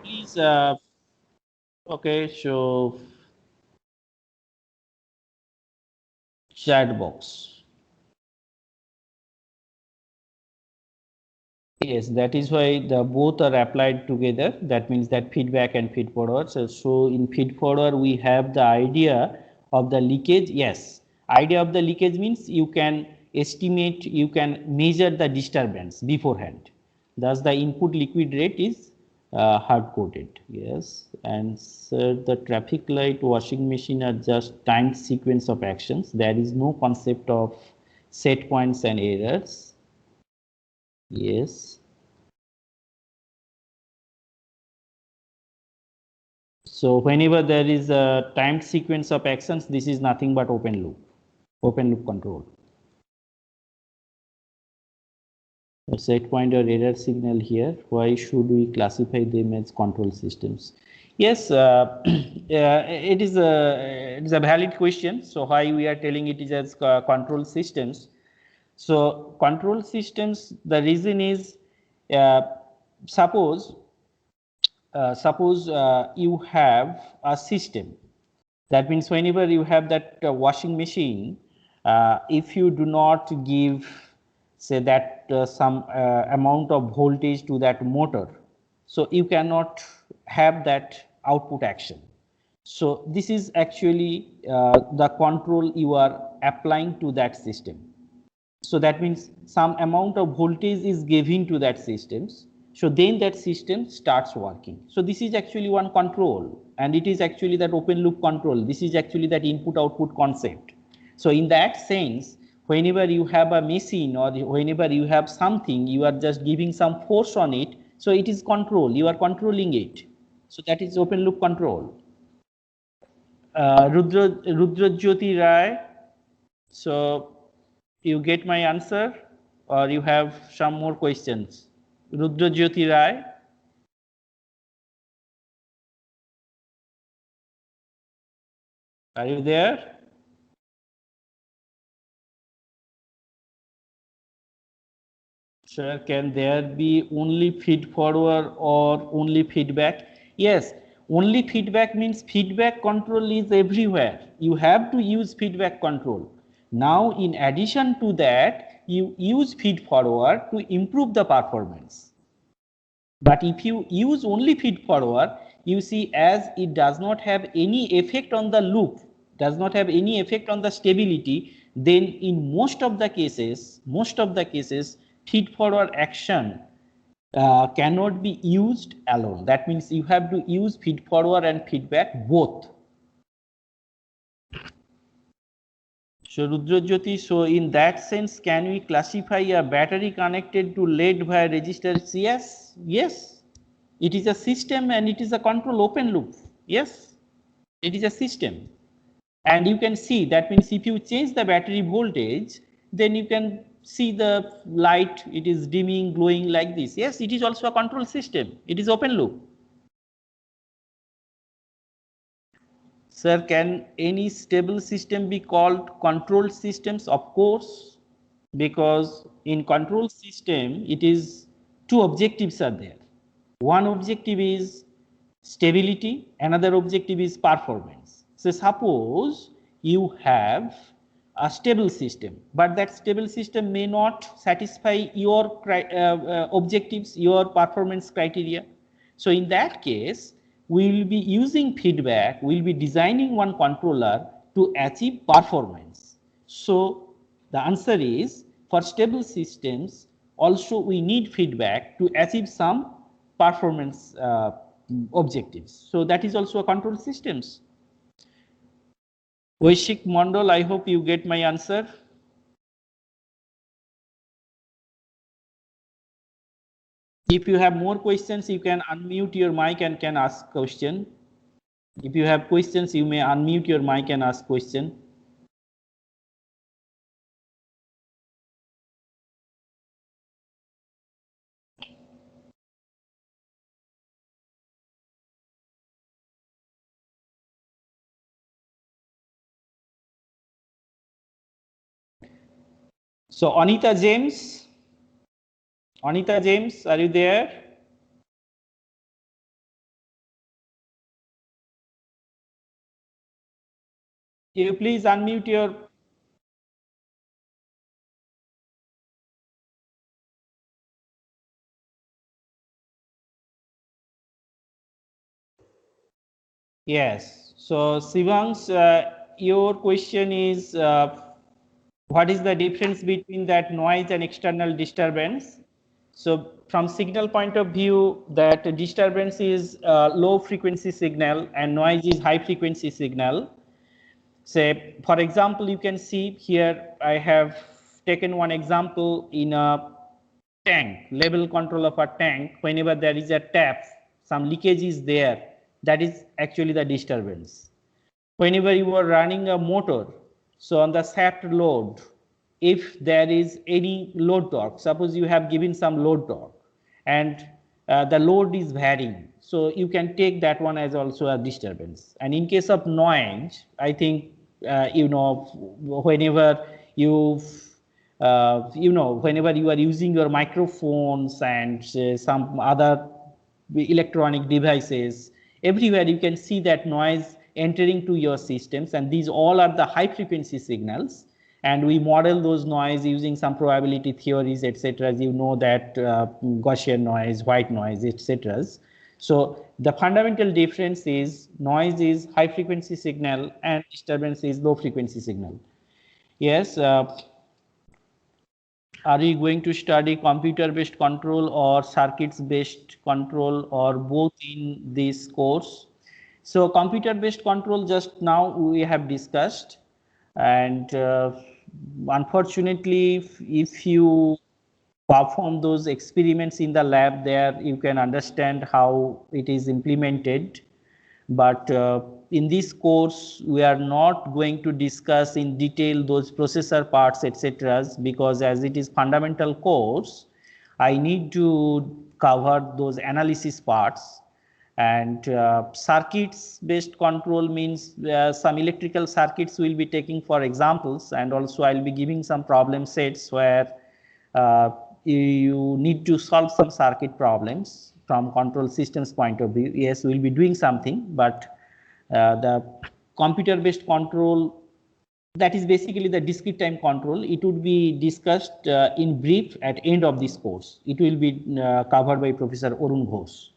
Please, okay, so chat box. Yes, that is why the both are applied together. That means that feedback and feed forward. So in feed forward, we have the idea of the leakage. Yes, idea of the leakage means you can estimate, you can measure the disturbance beforehand. Thus, the input liquid rate is hard coded. Yes, and so the traffic light, washing machine are just timed sequence of actions. There is no concept of set points and errors. Yes. So whenever there is a timed sequence of actions, this is nothing but open loop control. A set point or error signal here. Why should we classify them as control systems? Yes, it is a valid question. So why we are telling it is as control systems? So control systems, the reason is, suppose you have a system. That means whenever you have that washing machine, if you do not give, say that some amount of voltage to that motor, so you cannot have that output action. So this is actually the control you are applying to that system. So that means some amount of voltage is given to that systems. So then that system starts working. So this is actually one control, and it is actually that open loop control. This is actually that input output concept. So in that sense, whenever you have a machine or whenever you have something, you are just giving some force on it. So it is control, you are controlling it. So that is open loop control. Rudra Jyoti Rai. So you get my answer, or you have some more questions? Rudra Jyoti Rai. Are you there? Sir, can there be only feed forward or only feedback? Yes, only feedback means feedback control is everywhere. You have to use feedback control. Now, in addition to that, you use feed forward to improve the performance. But if you use only feed forward, you see, as it does not have any effect on the loop, does not have any effect on the stability, then in most of the cases, feed forward action cannot be used alone. That means you have to use feed forward and feedback both. So Rudrajyoti, so in that sense, can we classify a battery connected to LED via resistors? Yes, yes. It is a system and it is a control open loop. Yes, it is a system. And you can see, that means if you change the battery voltage, then you can see the light, it is dimming, glowing like this. Yes, it is also a control system. It is open loop. Sir, can any stable system be called control systems? Of course, because in control system, it is two objectives are there. One objective is stability, another objective is performance. So suppose you have a stable system, but that stable system may not satisfy your objectives, your performance criteria. So in that case, we will be using feedback, we will be designing one controller to achieve performance. So the answer is, for stable systems, also we need feedback to achieve some performance objectives. So that is also a control systems. Vaishik Mondal, I hope you get my answer. If you have more questions, you can unmute your mic and can ask question. If you have questions, you may unmute your mic and ask question. So Anita James, are you there? You please unmute your. Yes. So Sivansh, your question is, what is the difference between that noise and external disturbance? So from signal point of view, that disturbance is low frequency signal and noise is high frequency signal. Say, for example, you can see here, I have taken one example in a tank, level control of a tank. Whenever there is a tap, some leakage is there, that is actually the disturbance. Whenever you are running a motor, so on the shaft load, if there is any load torque, suppose you have given some load torque and the load is varying, so you can take that one as also a disturbance. And in case of noise, I think whenever whenever you are using your microphones and some other electronic devices, everywhere you can see that noise entering to your systems, and these all are the high frequency signals, and we model those noise using some probability theories, etc. As you know that Gaussian noise, white noise, etc. So the fundamental difference is noise is high frequency signal and disturbance is low frequency signal. Yes. Are you going to study computer-based control or circuits-based control or both in this course? So computer-based control just now we have discussed, and unfortunately if you perform those experiments in the lab, there you can understand how it is implemented. But in this course, we are not going to discuss in detail those processor parts, etc. Because as it is fundamental course, I need to cover those analysis parts. And circuits based control means some electrical circuits will be taking for examples, and also I'll be giving some problem sets where you need to solve some circuit problems from control systems point of view. Yes, we'll be doing something, but the computer based control, that is basically the discrete time control. It would be discussed in brief at end of this course. It will be covered by Professor Arun Ghosh.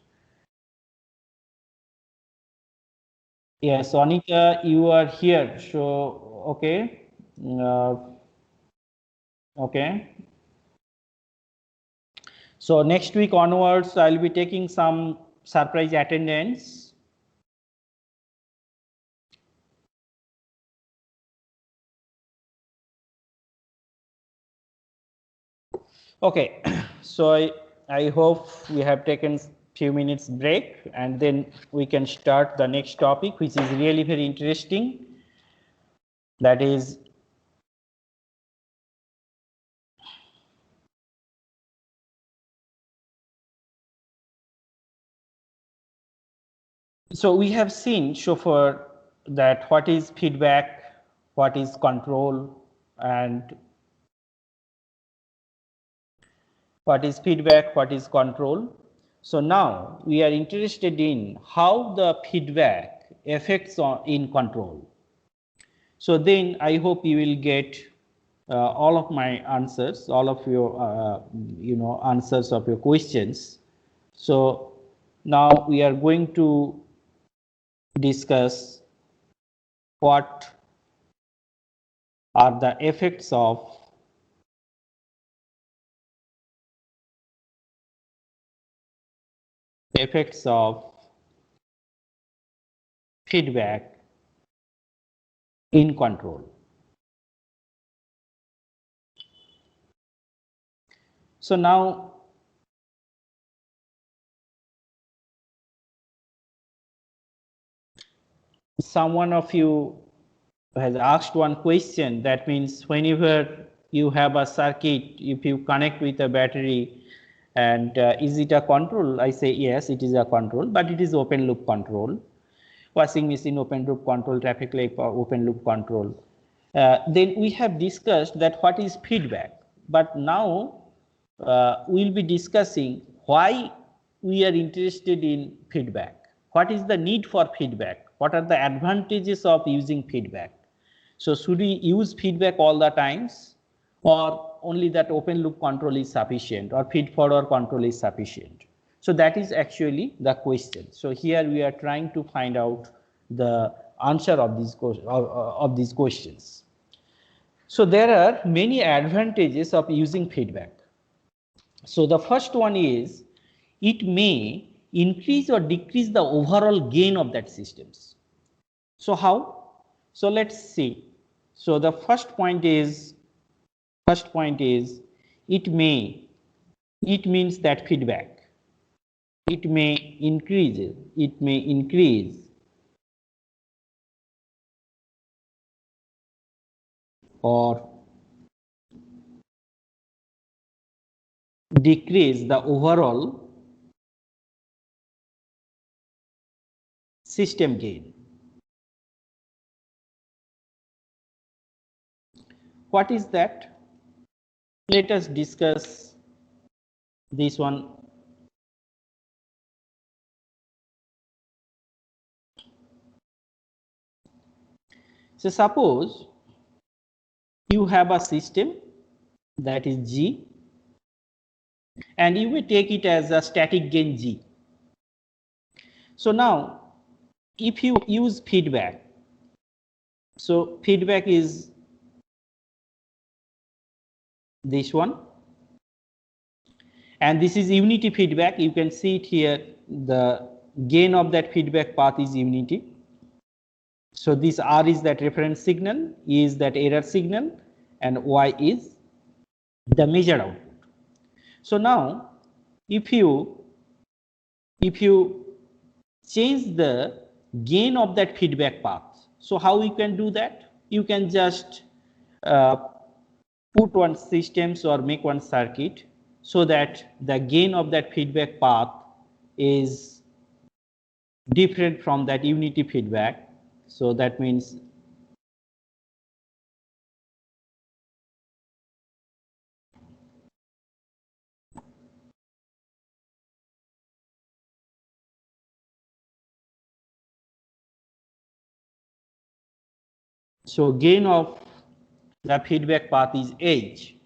Yes, Sonika, you are here. So, okay. Okay. So next week onwards, I'll be taking some surprise attendance. Okay. So I hope we have taken few minutes break and then we can start the next topic, which is really very interesting. That is so we have seen so far that what is feedback, what is control, and what is feedback, what is control. So now we are interested in how the feedback affects in control. So then I hope you will get all of my answers, all of your answers of your questions. So now we are going to discuss what are the effects of feedback in control. So now someone of you has asked one question. That means whenever you have a circuit, if you connect with a battery, and is it a control? I say yes, it is a control, but it is open loop control. Washing machine open loop control, traffic light open loop control. Then we have discussed that what is feedback, but now we'll be discussing why we are interested in feedback. What is the need for feedback? What are the advantages of using feedback? So should we use feedback all the times, or only that open loop control is sufficient, or feed forward control is sufficient? So that is actually the question. So here we are trying to find out the answer of these questions. So there are many advantages of using feedback. So the first one is it may increase or decrease the overall gain of that systems. So how? So let's see. So the first point is it means that feedback, it may increase or decrease the overall system gain. What is that? Let us discuss this one. So suppose you have a system that is G, and you may take it as a static gain G. So now if you use feedback, so feedback is this one, and this is unity feedback. You can see it here, the gain of that feedback path is unity. So this R is that reference signal, E is that error signal, and Y is the measured output. So now if you change the gain of that feedback path, so how you can do that? You can just put one systems or make one circuit so that the gain of that feedback path is different from that unity feedback. So that means so gain of the feedback path is H.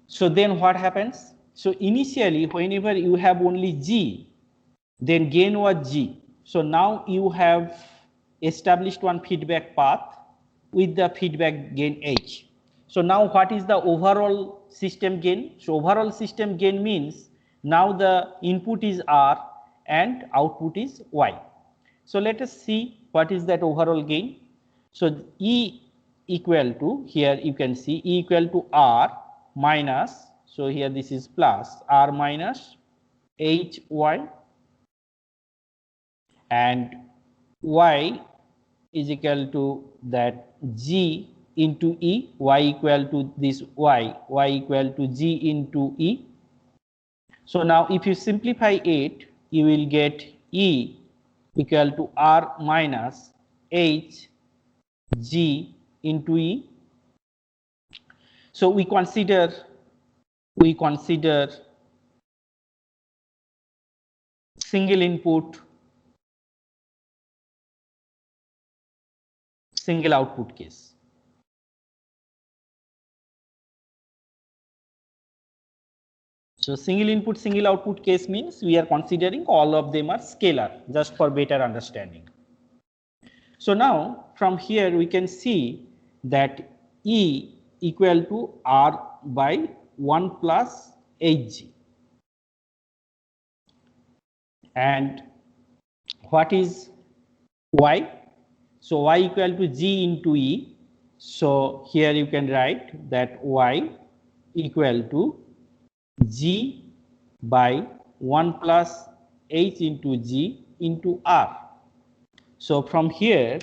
So then what happens? So initially whenever you have only G, then gain was G. So now you have established one feedback path with the feedback gain h. So now what is the overall system gain? So overall system gain means now the input is R and output is Y. So let us see what is that overall gain. So E equal to, here you can see E equal to R minus, so here this is plus R minus HY, and Y is equal to that G into E, Y equal to this Y equal to G into E. So now if you simplify it, you will get E equal to R minus H G into E. So we consider single input, single output case. So single input, single output case means we are considering all of them are scalar, just for better understanding. So now from here we can see that E equal to R by 1 plus Hg. And what is Y? So Y equal to G into E. So here you can write that Y equal to G by 1 plus H into G into R. So from here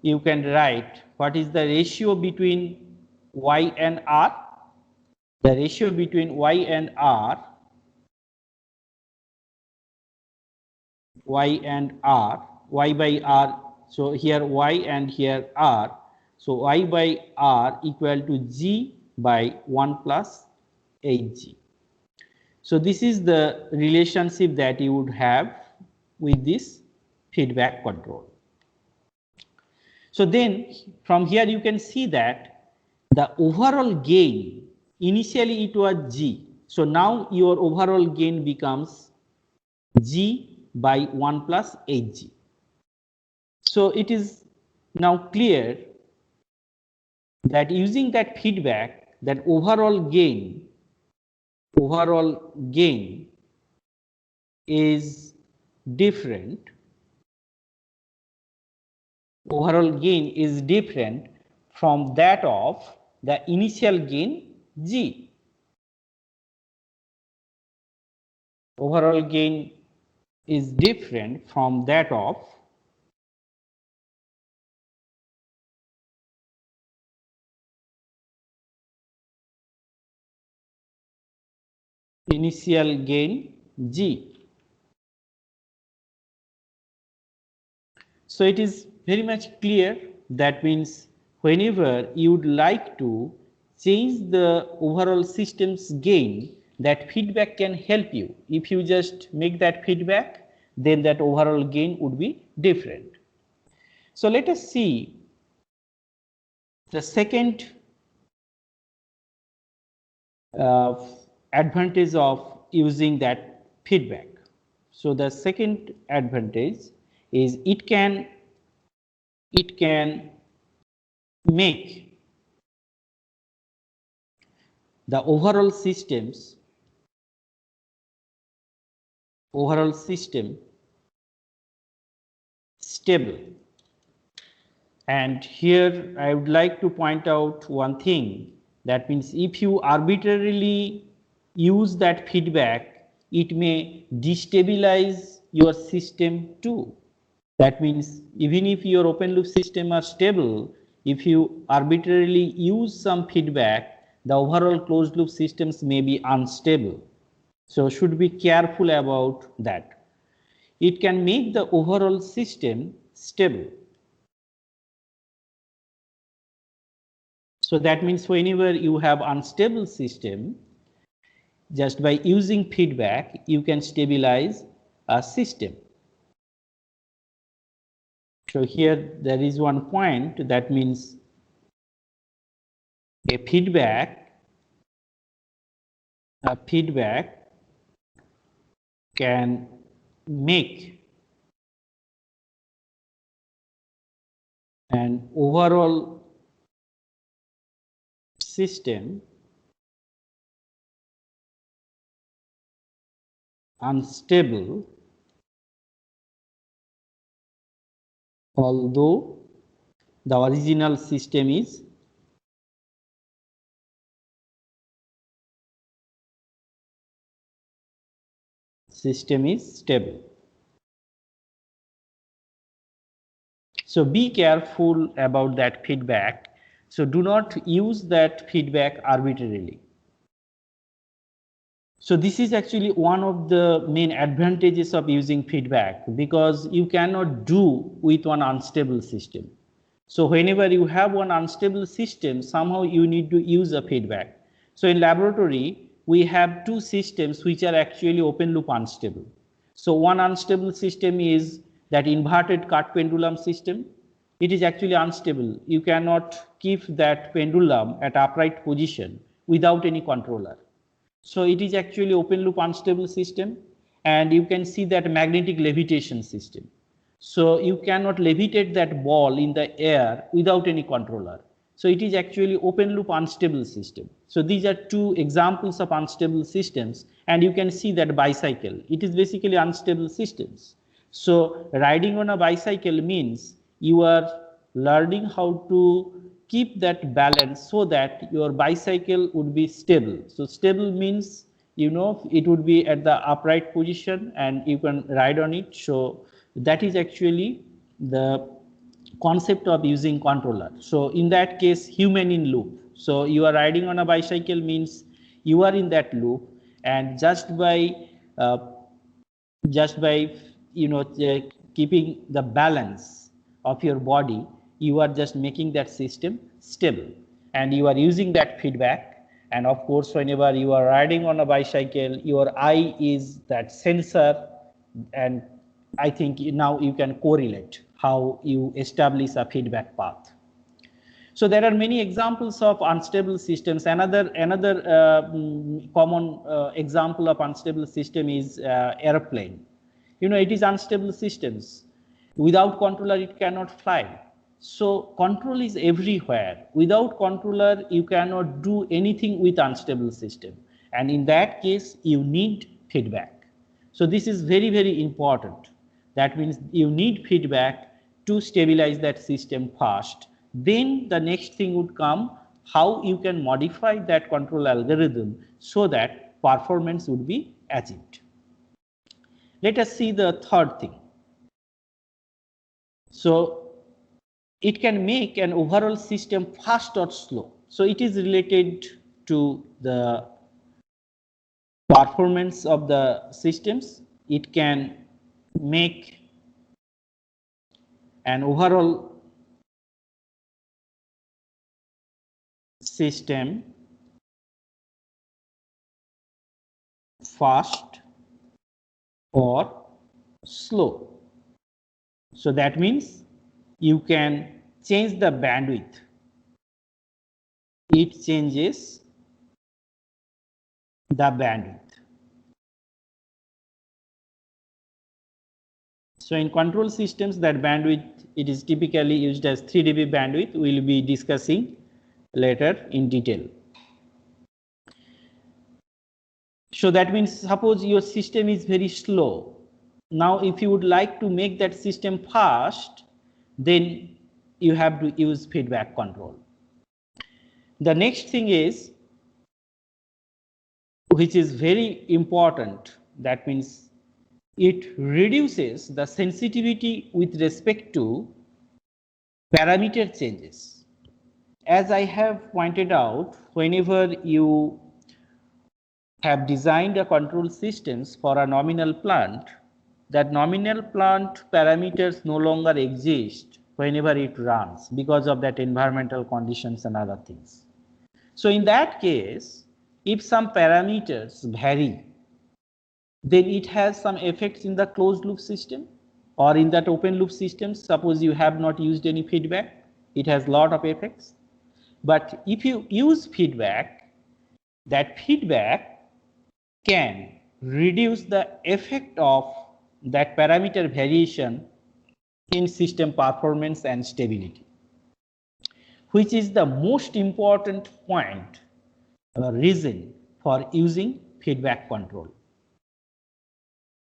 you can write what is the ratio between Y and R. The ratio between Y and R, Y by R, so here Y and here R, so Y by R equal to G by 1 plus Hg. So this is the relationship that you would have with this feedback control. So then from here you can see that the overall gain, initially it was G. So now your overall gain becomes G by 1 plus Hg. So it is now clear that using that feedback, that overall gain is different. Overall gain is different from that of the initial gain G. Overall gain is different from that of initial gain G. So it is very much clear. That means whenever you would like to change the overall system's gain, that feedback can help you. If you just make that feedback, then that overall gain would be different. So let us see the second advantage of using that feedback. So the second advantage is it can make the overall system stable. And here I would like to point out one thing. That means if you arbitrarily use that feedback, it may destabilize your system too. That means even if your open loop system are stable, if you arbitrarily use some feedback, the overall closed loop systems may be unstable. So should be careful about that. It can make the overall system stable. So that means whenever you have unstable system, just by using feedback, you can stabilize a system. So here there is one point, that means a feedback can make and overall system unstable, although the original system is stable. So be careful about that feedback. So do not use that feedback arbitrarily. So this is actually one of the main advantages of using feedback, because you cannot do with one unstable system. So whenever you have one unstable system, somehow you need to use a feedback. So in laboratory, we have two systems which are actually open loop unstable. So one unstable system is that inverted cut pendulum system. It is actually unstable. You cannot keep that pendulum at upright position without any controller. So it is actually open loop unstable system, and you can see that magnetic levitation system. So you cannot levitate that ball in the air without any controller. So it is actually open loop unstable system. So these are two examples of unstable systems, and you can see that bicycle, it is basically unstable systems. So riding on a bicycle means you are learning how to keep that balance so that your bicycle would be stable. So stable means, you know, it would be at the upright position and you can ride on it. So that is actually the concept of using controller. So in that case, human in loop. So you are riding on a bicycle means you are in that loop, and just by you know keeping the balance of your body, you are just making that system stable, and you are using that feedback. And of course, whenever you are riding on a bicycle, your eye is that sensor, and I think now you can correlate how you establish a feedback path. So there are many examples of unstable systems. Another common example of unstable system is airplane. You know, it is unstable systems. Without controller, it cannot fly. So control is everywhere. Without controller, you cannot do anything with unstable system. And in that case, you need feedback. So this is very, very important. That means you need feedback to stabilize that system first. Then the next thing would come, how you can modify that control algorithm so that performance would be achieved. Let us see the third thing. So it can make an overall system fast or slow. So it is related to the performance of the systems. It can make an overall system fast or slow. So that means you can change the bandwidth. It changes the bandwidth. So in control systems, that bandwidth, it is typically used as 3 dB bandwidth. We will be discussing later in detail. So that means suppose your system is very slow. Now if you would like to make that system fast, then you have to use feedback control. The next thing is, which is very important, that means it reduces the sensitivity with respect to parameter changes. As I have pointed out, whenever you have designed a control systems for a nominal plant, that nominal plant parameters no longer exist whenever it runs because of that environmental conditions and other things. So in that case, if some parameters vary, then it has some effects in the closed loop system, or in that open loop system. Suppose you have not used any feedback, it has a lot of effects. But if you use feedback, that feedback can reduce the effect of that parameter variation in system performance and stability. which is the most important point or reason for using feedback control.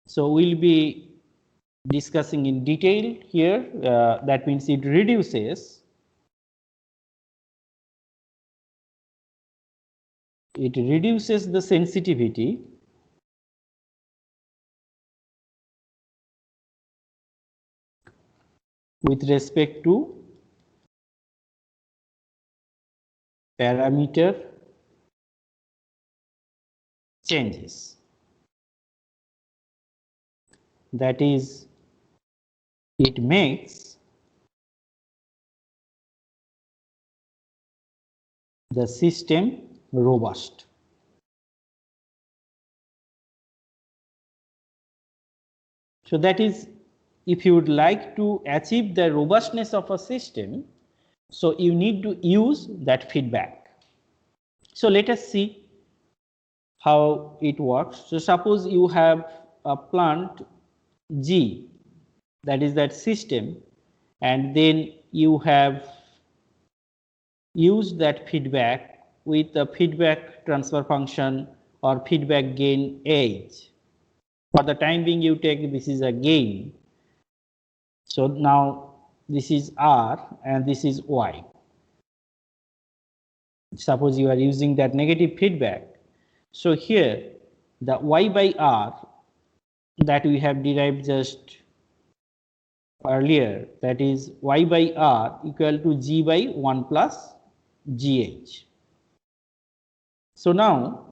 So we'll be discussing in detail here. That means it reduces the sensitivity with respect to parameter changes. That is, it makes the system robust. So that is, if you would like to achieve the robustness of a system, so you need to use that feedback. So let us see how it works. So suppose you have a plant G, that is that system, and then you have used that feedback with the feedback transfer function or feedback gain H. For the time being, you take this is a gain. So now this is R and this is Y. Suppose you are using that negative feedback. So here the Y by R that we have derived just earlier, that is Y by R equal to G by 1 plus GH. So now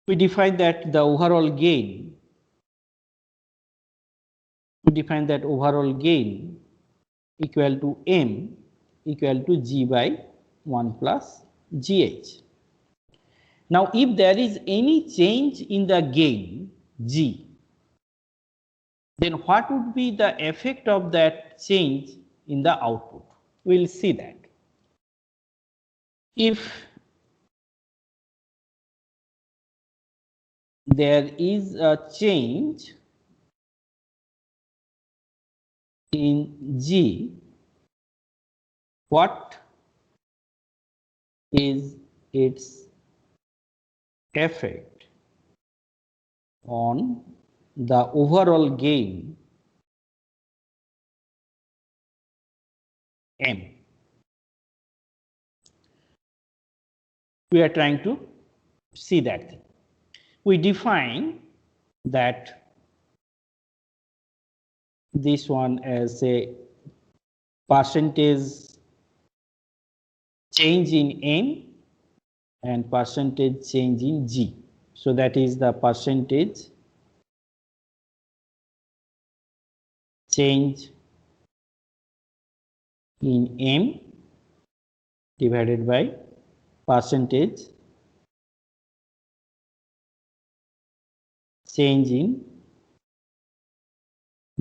we define that the overall gain, equal to M equal to G by 1 plus GH. Now if there is any change in the gain G, then what would be the effect of that change in the output? We will see that. If there is a change in G, what is its effect on the overall gain M? We are trying to see that thing. We define that this one as a percentage change in M and percentage change in G. So that is the percentage change in M divided by percentage change in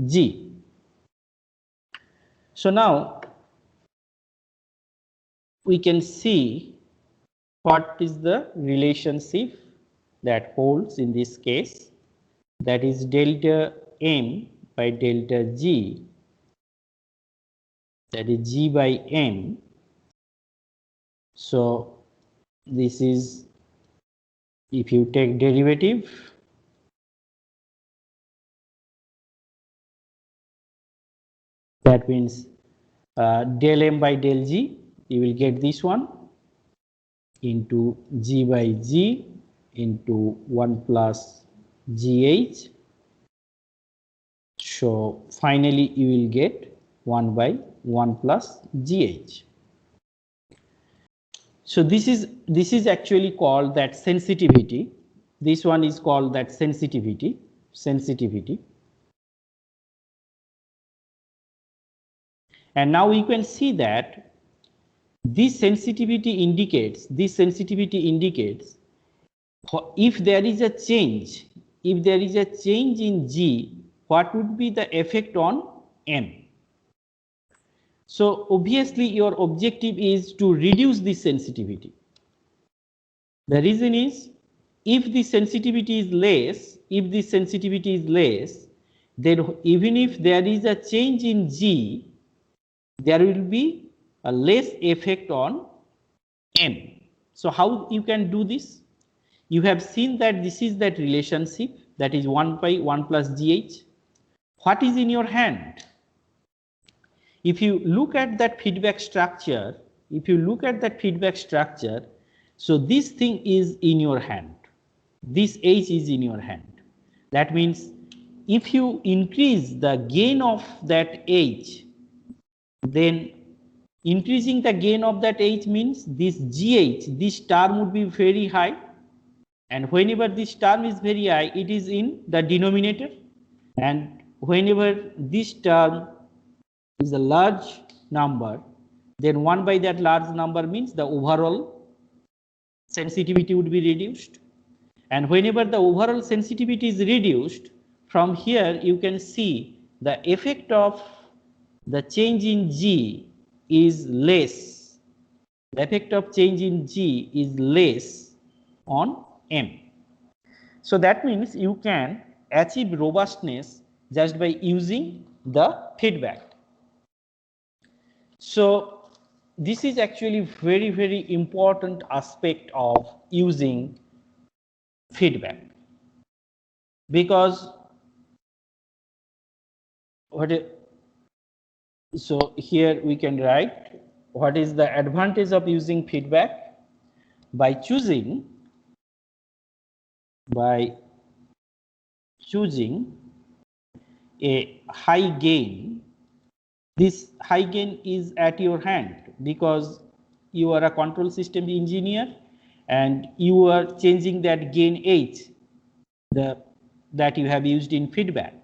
G. So now we can see what is the relationship that holds in this case, that is delta M by delta G, that is G by M. So this is, if you take derivative, that means del M by del G, you will get this one into G by G into 1 plus GH. So finally you will get 1 by 1 plus GH. So this is actually called that sensitivity. This one is called that sensitivity. And now we can see that this sensitivity indicates if there is a change in G, what would be the effect on M. So obviously your objective is to reduce this sensitivity. The reason is, if the sensitivity is less, then even if there is a change in G, there will be a less effect on M. So how you can do this? You have seen that this is that relationship, that is 1 by 1 plus GH. What is in your hand? If you look at that feedback structure, so this thing is in your hand. This H is in your hand. That means if you increase the gain of that H, then increasing the gain of that H means this GH, this term would be very high. And whenever this term is very high, it is in the denominator. And whenever this term is a large number, then 1 by that large number means the overall sensitivity would be reduced. And whenever the overall sensitivity is reduced, from here you can see the effect of the change in G is less. The effect of change in G is less on M. So that means you can achieve robustness just by using the feedback. So this is actually very, very important aspect of using feedback, because so here we can write what is the advantage of using feedback. By choosing a high gain, this high gain is at your hand because you are a control system engineer and you are changing that gain H that you have used in feedback.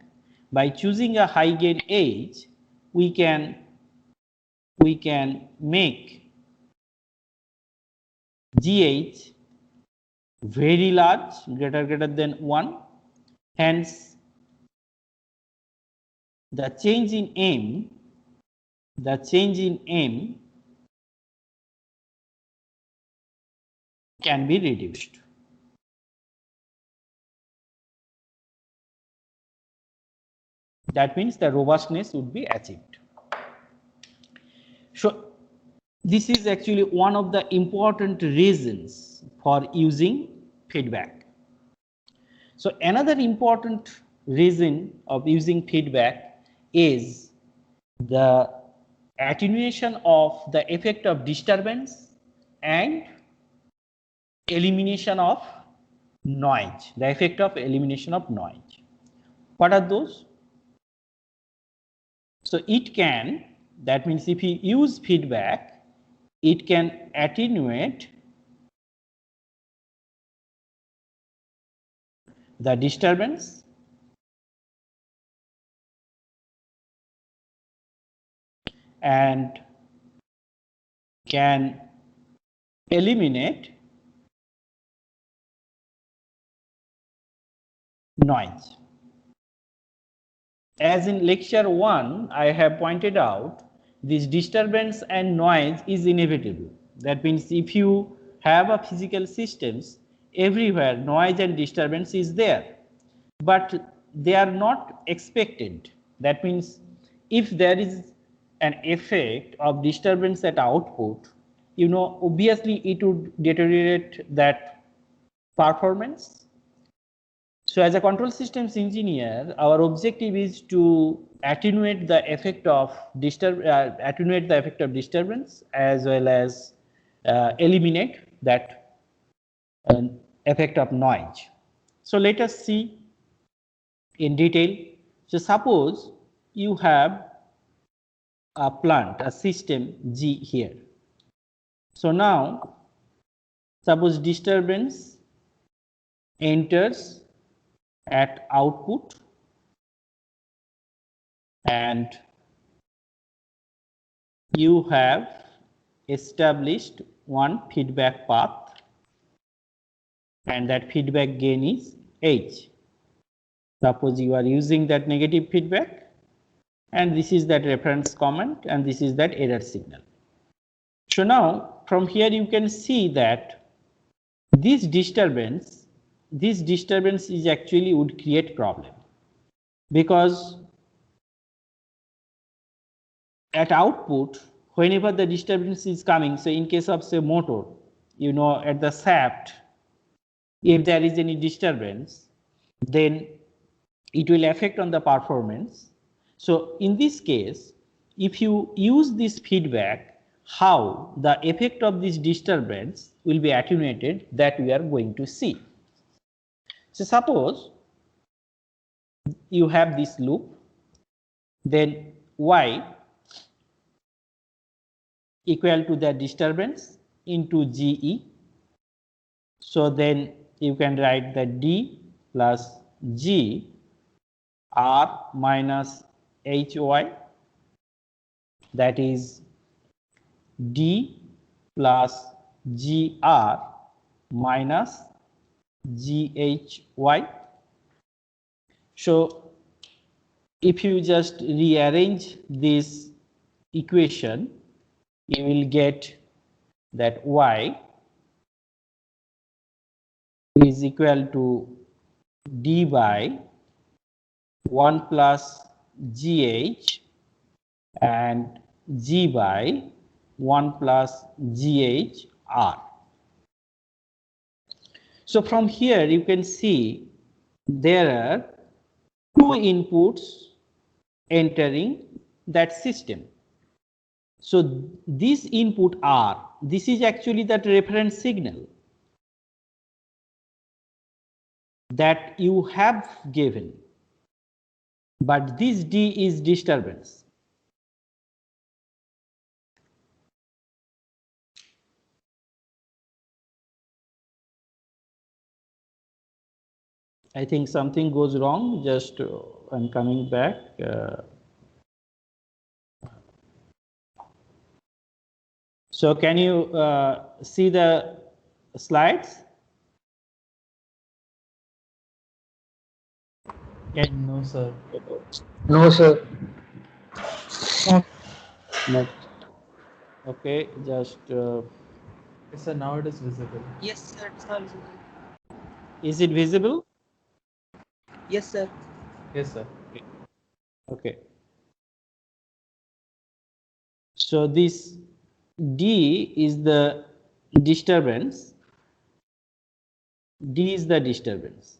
By choosing a high gain H, we can make GH very large, greater than 1. Hence, the change in M can be reduced. That means the robustness would be achieved. So this is actually one of the important reasons for using feedback. So another important reason of using feedback is the attenuation of the effect of disturbance and elimination of noise, the effect of elimination of noise. What are those? So it can, that means if you use feedback, it can attenuate the disturbance and can eliminate noise. As in lecture 1, I have pointed out, this disturbance and noise is inevitable. That means if you have a physical systems, everywhere noise and disturbance is there, but they are not expected. That means if there is an effect of disturbance at output, you know, obviously it would deteriorate that performance. So as a control systems engineer, our objective is to attenuate the effect of disturbance as well as eliminate that effect of noise. So let us see in detail. So suppose you have a plant, a system G here. So now suppose disturbance enters at output and you have established one feedback path and that feedback gain is H. Suppose you are using that negative feedback and this is that reference comment and this is that error signal. So now from here you can see that this disturbance is actually would create problem, because at output, whenever the disturbance is coming, so in case of say motor, you know, at the shaft, if there is any disturbance, then it will affect on the performance. So in this case, if you use this feedback, how the effect of this disturbance will be attenuated, that we are going to see. So suppose you have this loop, then Y equal to the disturbance into GE. So then you can write the D plus G R minus HY, that is D plus GR minus GHY. So if you just rearrange this equation, you will get that Y is equal to D by 1 plus GH and G by 1 plus GHR. So from here you can see there are two inputs entering that system. So this input R, this is actually that reference signal that you have given, but this D is disturbance. I think something goes wrong, just I'm coming back. So can you see the slides? No, sir. No, sir. No. Okay, just Yes, sir. Now it is visible. Yes, sir. It's not visible. is it visible? Yes, sir. Yes, sir. Okay. So this D is the disturbance. D is the disturbance.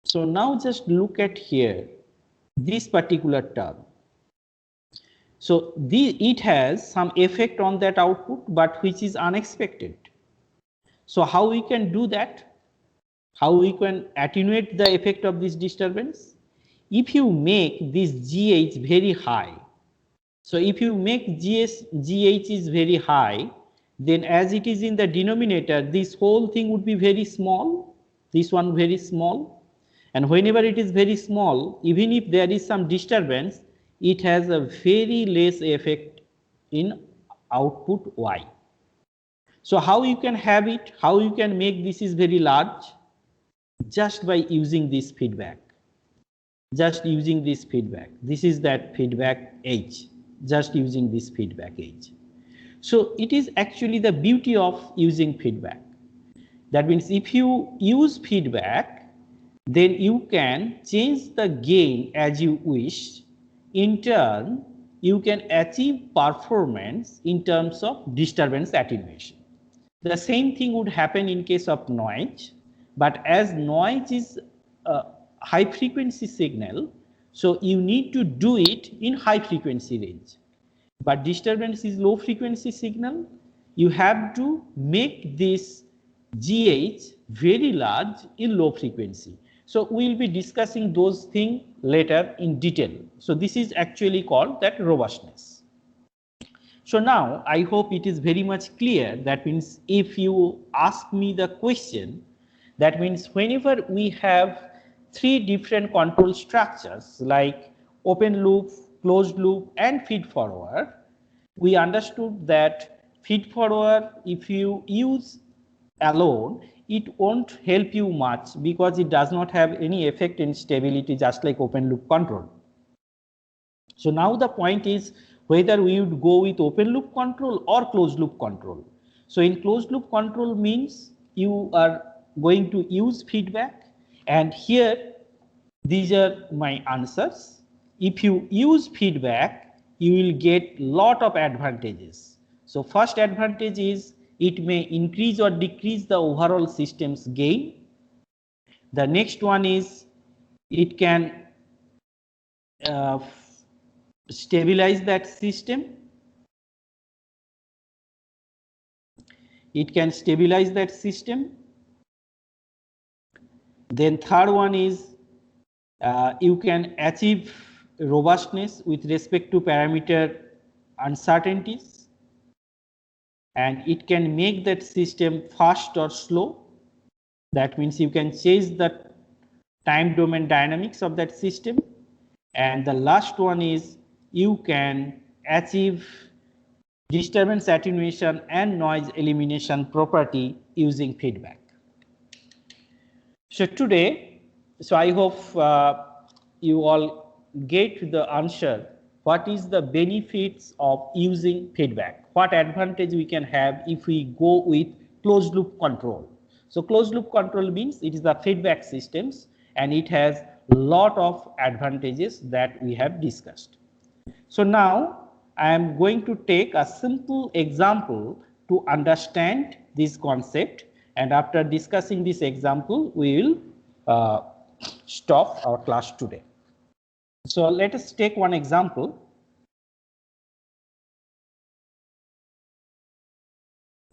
So now just look at here, this particular term. So it has some effect on that output, but which is unexpected. So how we can do that? How we can attenuate the effect of this disturbance? If you make this GH very high, so if you make GH is very high, then as it is in the denominator, this whole thing would be very small, this one very small. And whenever it is very small, even if there is some disturbance, it has a very less effect in output Y. So how you can have it, how you can make this is very large? Just by using this feedback. Just using this feedback. This is that feedback H. Just using this feedback H. So it is actually the beauty of using feedback. That means if you use feedback, then you can change the gain as you wish. In turn, you can achieve performance in terms of disturbance attenuation. The same thing would happen in case of noise, but as noise is a high frequency signal, so you need to do it in high frequency range. But disturbance is low frequency signal, you have to make this GH very large in low frequency. So we will be discussing those things later in detail. So this is actually called that robustness. So now I hope it is very much clear. That means if you ask me the question, that means whenever we have three different control structures like open loop, closed loop and feed forward, we understood that feed forward, if you use alone, it won't help you much because it does not have any effect in stability, just like open loop control. So now the point is whether we would go with open loop control or closed loop control. So in closed loop control means you are going to use feedback, and here these are my answers. If you use feedback, you will get lot of advantages. So first advantage is it may increase or decrease the overall system's gain. The next one is it can stabilize that system. It can stabilize that system. Then third one is you can achieve robustness with respect to parameter uncertainties, and it can make that system fast or slow. That means you can change the time domain dynamics of that system. And the last one is you can achieve disturbance attenuation and noise elimination property using feedback. So today, I hope you all get the answer. What is the benefits of using feedback? What advantage we can have if we go with closed loop control? So closed loop control means it is the feedback systems, and it has lot of advantages that we have discussed. So now I am going to take a simple example to understand this concept, and after discussing this example we will stop our class today. So let us take one example.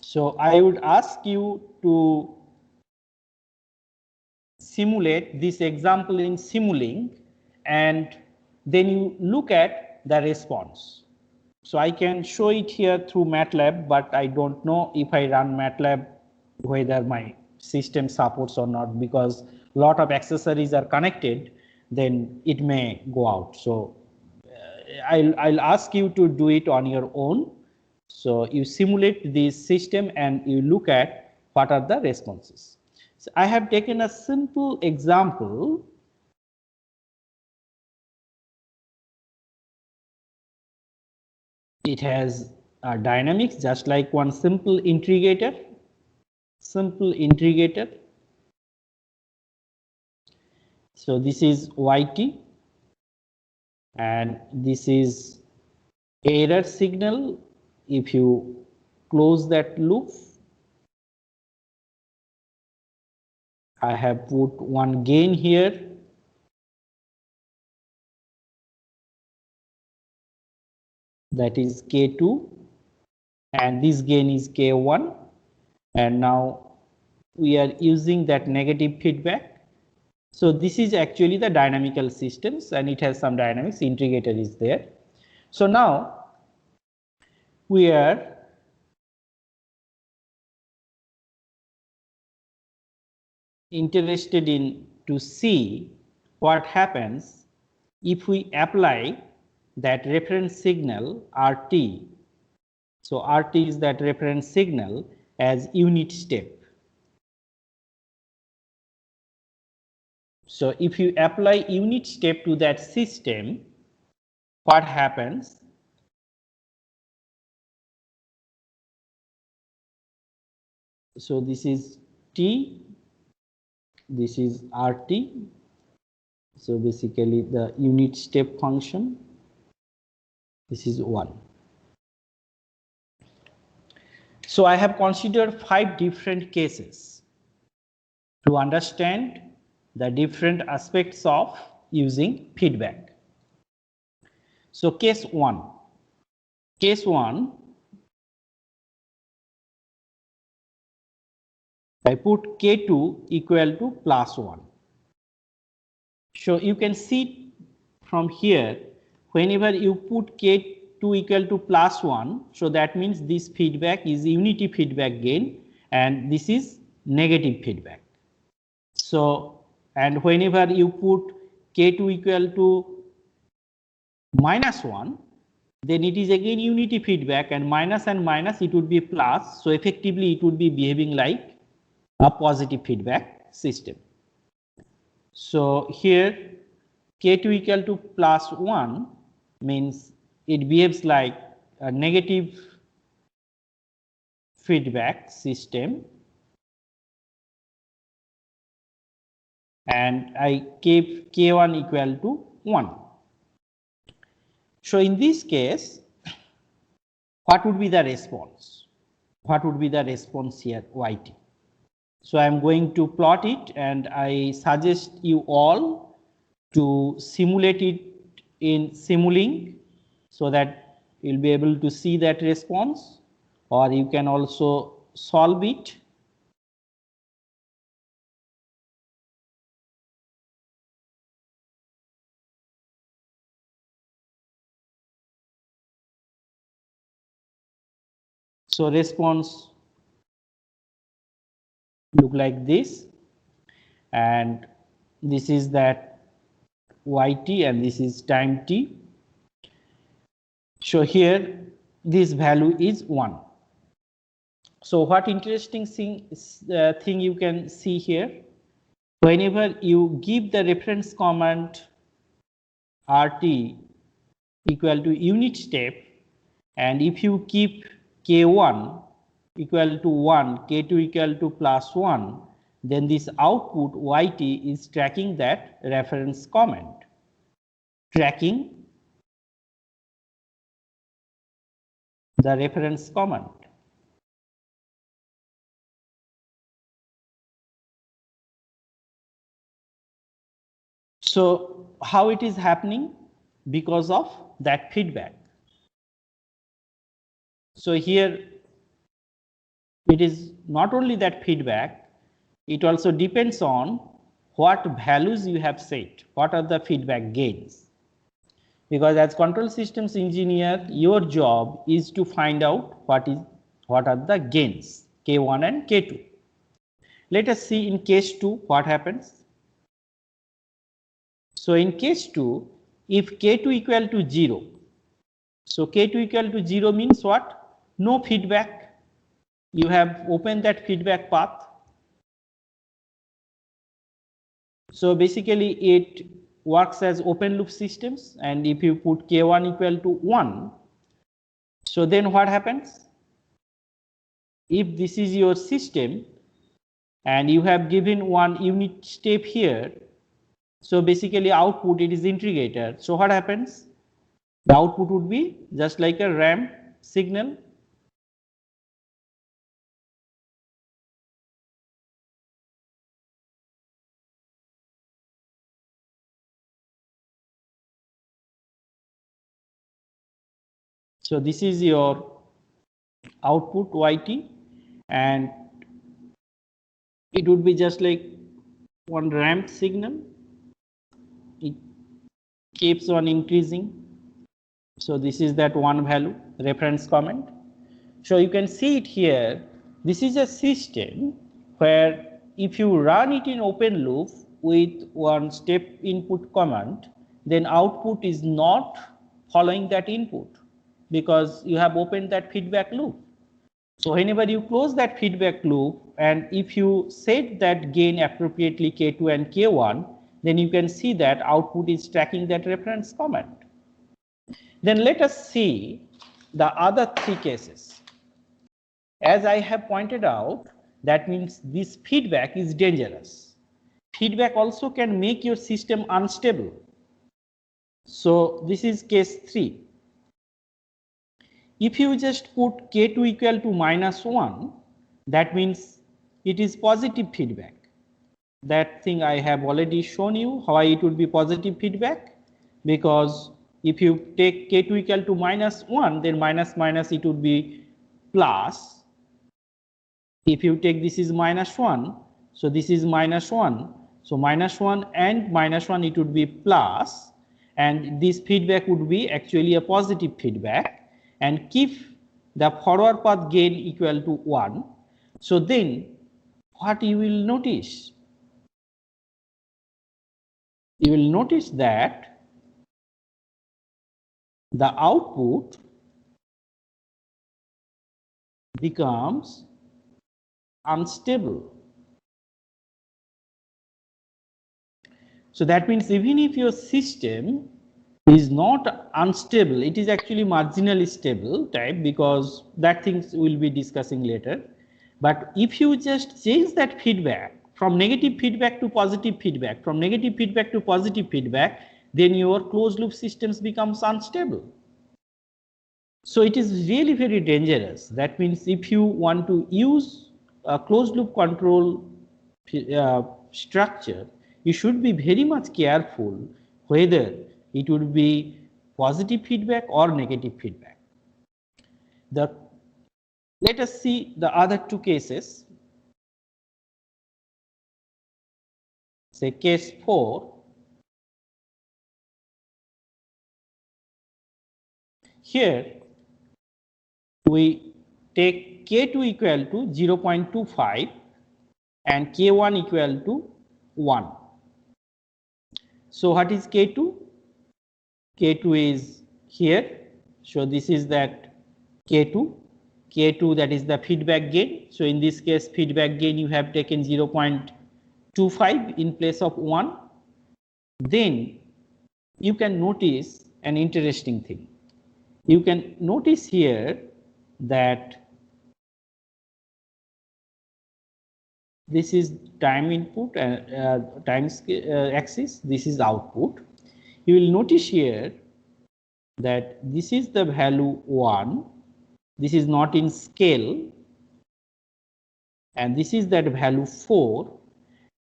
So I would ask you to simulate this example in Simulink, and then you look at the response. So I can show it here through MATLAB, but I don't know if I run MATLAB whether my system supports or not, because a lot of accessories are connected, then it may go out. So I'll ask you to do it on your own. So you simulate this system and you look at what are the responses. So I have taken a simple example. It has dynamics just like one simple integrator. So this is YT, and this is error signal. If you close that loop, I have put one gain here. That is K2, and this gain is K1, and now we are using that negative feedback. So this is actually the dynamical systems, and it has some dynamics. Integrator is there. So now we are interested in to see what happens if we apply that reference signal RT. So RT is that reference signal as unit step. So if you apply unit step to that system, what happens? So this is T, this is RT. So basically the unit step function, this is 1. So I have considered 5 different cases to understand the different aspects of using feedback. So case 1, I put K2 equal to +1. So you can see from here, whenever you put K2 equal to +1, so that means this feedback is unity feedback gain, and this is negative feedback. So, and whenever you put K2 equal to -1, then it is again unity feedback, and minus it would be plus. So effectively it would be behaving like a positive feedback system. So here K2 equal to +1 means it behaves like a negative feedback system, and I keep K1 equal to 1. So in this case, what would be the response? What would be the response here, yt? So I am going to plot it, and I suggest you all to simulate it in Simulink so that you'll be able to see that response, or you can also solve it. So response look like this, and this is that yt, and this is time t. So here this value is 1. So what interesting thing you can see here, whenever you give the reference command rt equal to unit step, and if you keep k1 equal to 1, k2 equal to plus 1, then this output yt is tracking that reference command, tracking the reference command. So how it is happening? Because of that feedback. So here it is not only that feedback, it also depends on what values you have set, what are the feedback gains. Because as control systems engineer, your job is to find out what are the gains, K1 and K2. Let us see in case 2 what happens. So in case 2, if K2 equal to 0, so K2 equal to 0 means what? No feedback. You have opened that feedback path. So basically it works as open loop systems, and if you put K1 equal to 1, so then what happens? If this is your system and you have given one unit step here, so basically output it is integrator. So what happens? The output would be just like a ramp signal. So this is your output yt, and it would be just like one ramp signal. It keeps on increasing. So this is that one value, reference command. So you can see it here. This is a system where if you run it in open loop with one step input command, then output is not following that input because you have opened that feedback loop. So whenever you close that feedback loop, and if you set that gain appropriately K2 and K1, then you can see that output is tracking that reference command. Then let us see the other 3 cases. As I have pointed out, that means this feedback is dangerous. Feedback also can make your system unstable. So this is case 3. If you just put K2 equal to -1, that means it is positive feedback. That thing I have already shown you why it would be positive feedback, because if you take K2 equal to -1, then minus minus it would be plus. If you take this is -1, so this is -1, so -1 and -1 it would be plus, and this feedback would be actually a positive feedback, and keep the forward path gain equal to 1. So then what you will notice? You will notice that the output becomes unstable. So that means even if your system is not unstable, it is actually marginally stable type, because that things we'll be discussing later. But if you just change that feedback from negative feedback to positive feedback, from negative feedback to positive feedback, then your closed loop systems becomes unstable. So it is really very dangerous. That means if you want to use a closed loop control structure, you should be very much careful whether it would be positive feedback or negative feedback. Let us see the other two cases. Say case 4. Here we take K2 equal to 0.25 and K1 equal to 1. So what is K2? K2 is here. So this is that K2. K2, that is the feedback gain. So in this case, feedback gain you have taken 0.25 in place of 1. Then you can notice an interesting thing. You can notice here that this is time input and time axis, this is output. You will notice here that this is the value 1, this is not in scale, and this is that value 4,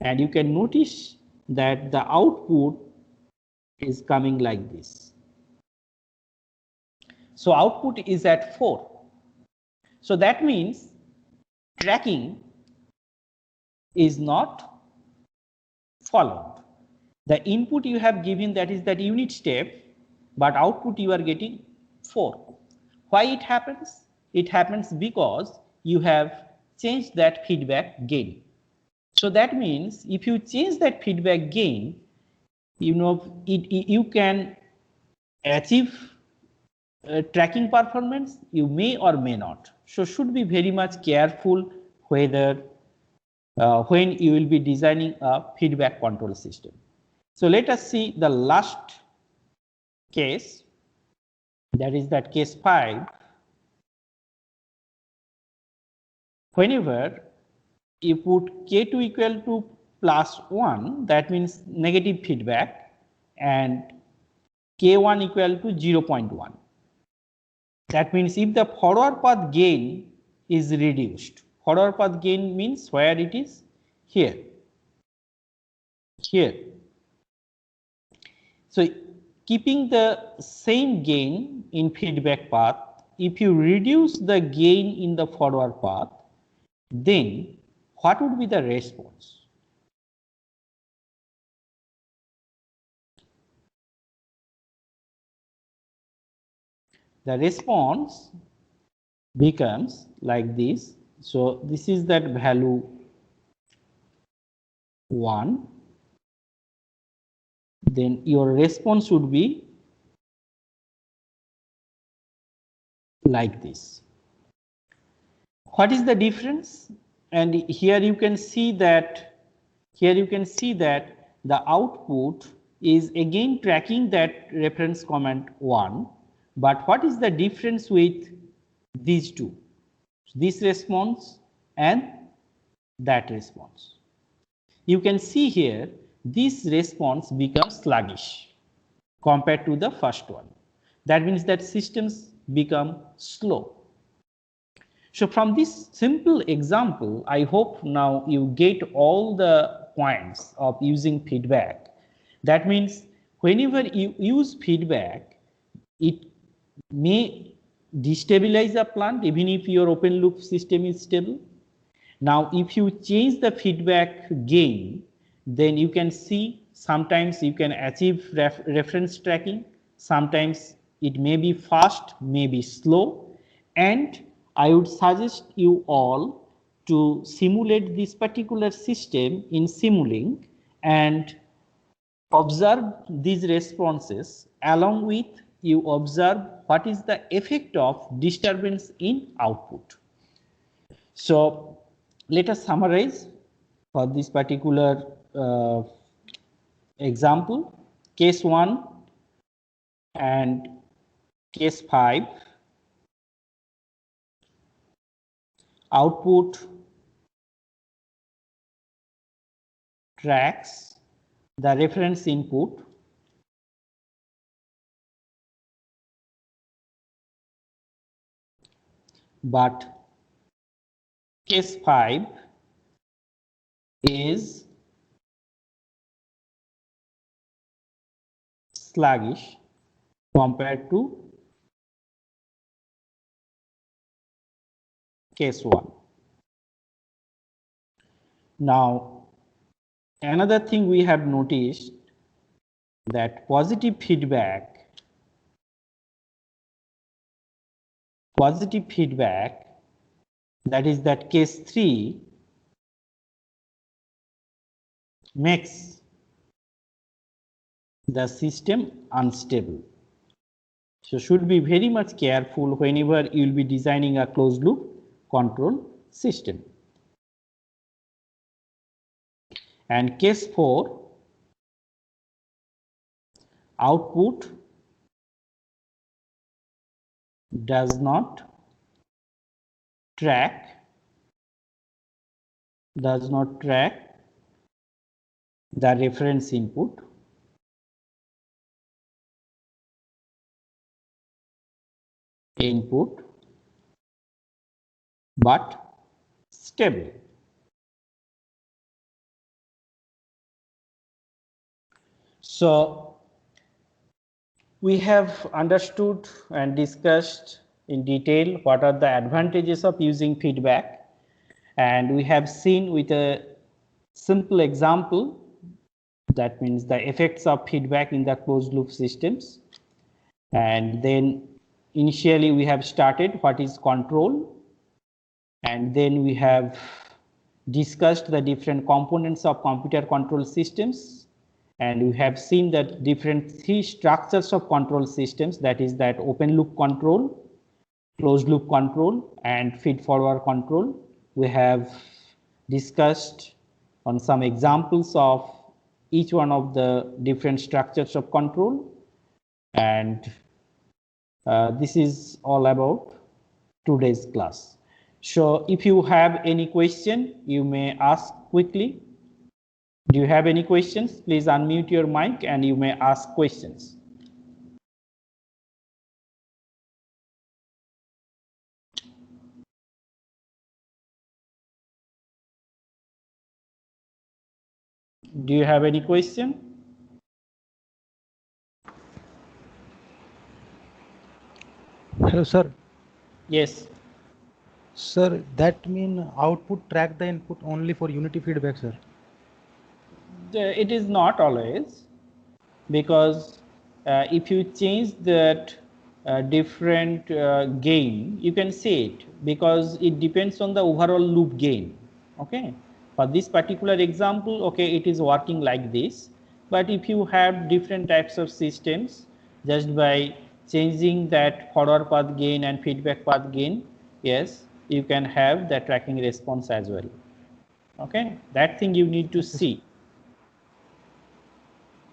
and you can notice that the output is coming like this. So output is at 4. So that means tracking is not followed. The input you have given, that is that unit step, but output you are getting 4. Why it happens? It happens because you have changed that feedback gain. So that means if you change that feedback gain, you can achieve tracking performance, you may or may not. So should be very much careful whether when you will be designing a feedback control system. So let us see the last case, that is that case 5. Whenever you put K2 equal to plus 1, that means negative feedback, and K1 equal to 0.1. That means if the forward path gain is reduced, forward path gain means where it is here. So keeping the same gain in feedback path, if you reduce the gain in the forward path, then what would be the response? The response becomes like this. So this is that value 1. Then your response would be like this. What is the difference? And here you can see that the output is again tracking that reference comment 1. But what is the difference with these two? This response and that response. You can see here this response becomes sluggish compared to the first one. That means that systems become slow. So from this simple example, I hope now you get all the points of using feedback. That means whenever you use feedback, it may destabilize a plant even if your open loop system is stable. Now, if you change the feedback gain, then you can see sometimes you can achieve reference tracking, sometimes it may be fast, may be slow, and I would suggest you all to simulate this particular system in Simulink and observe these responses along with you observe what is the effect of disturbance in output. So let us summarize for this particular example, case 1 and case 5. Output tracks the reference input but case 5 is sluggish compared to case 1. Now, another thing we have noticed that positive feedback that is that case 3 makes the system unstable. So should be very much careful whenever you will be designing a closed loop control system. And case 4, output does not track the reference input but stable. So we have understood and discussed in detail what are the advantages of using feedback, and we have seen with a simple example, that means the effects of feedback in the closed loop systems. And then initially we have started what is control, and then we have discussed the different components of computer control systems, and we have seen that different 3 structures of control systems, that is that open loop control, closed loop control and feed forward control. We have discussed on some examples of each one of the different structures of control, and this is all about today's class. So if you have any question, you may ask quickly. Do you have any questions? Please unmute your mic and you may ask questions. Do you have any question? Hello, sir. Yes. Sir, that mean output track the input only for unity feedback, sir? It is not always, because if you change that different gain, you can say it, because it depends on the overall loop gain. Okay, for this particular example, okay, it is working like this, but if you have different types of systems, just by changing that forward path gain and feedback path gain, yes, you can have the tracking response as well. Okay, that thing you need to see.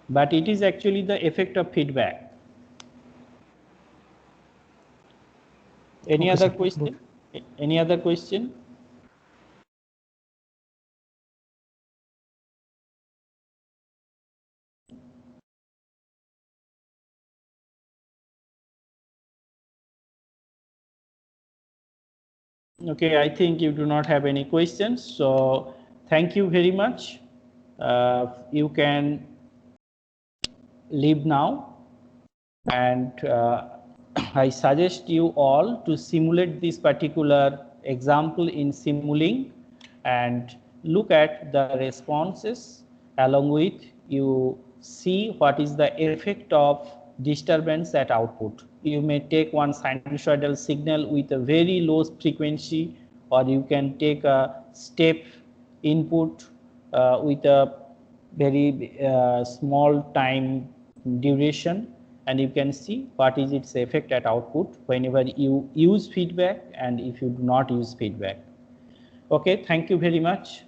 But it is actually the effect of feedback. Any other question? Any other question? Okay, I think you do not have any questions. So thank you very much. You can leave now, and I suggest you all to simulate this particular example in Simulink and look at the responses, along with you see what is the effect of disturbance at output. You may take one sinusoidal signal with a very low frequency, or you can take a step input with a very small time duration, and you can see what is its effect at output whenever you use feedback and if you do not use feedback. Okay, thank you very much.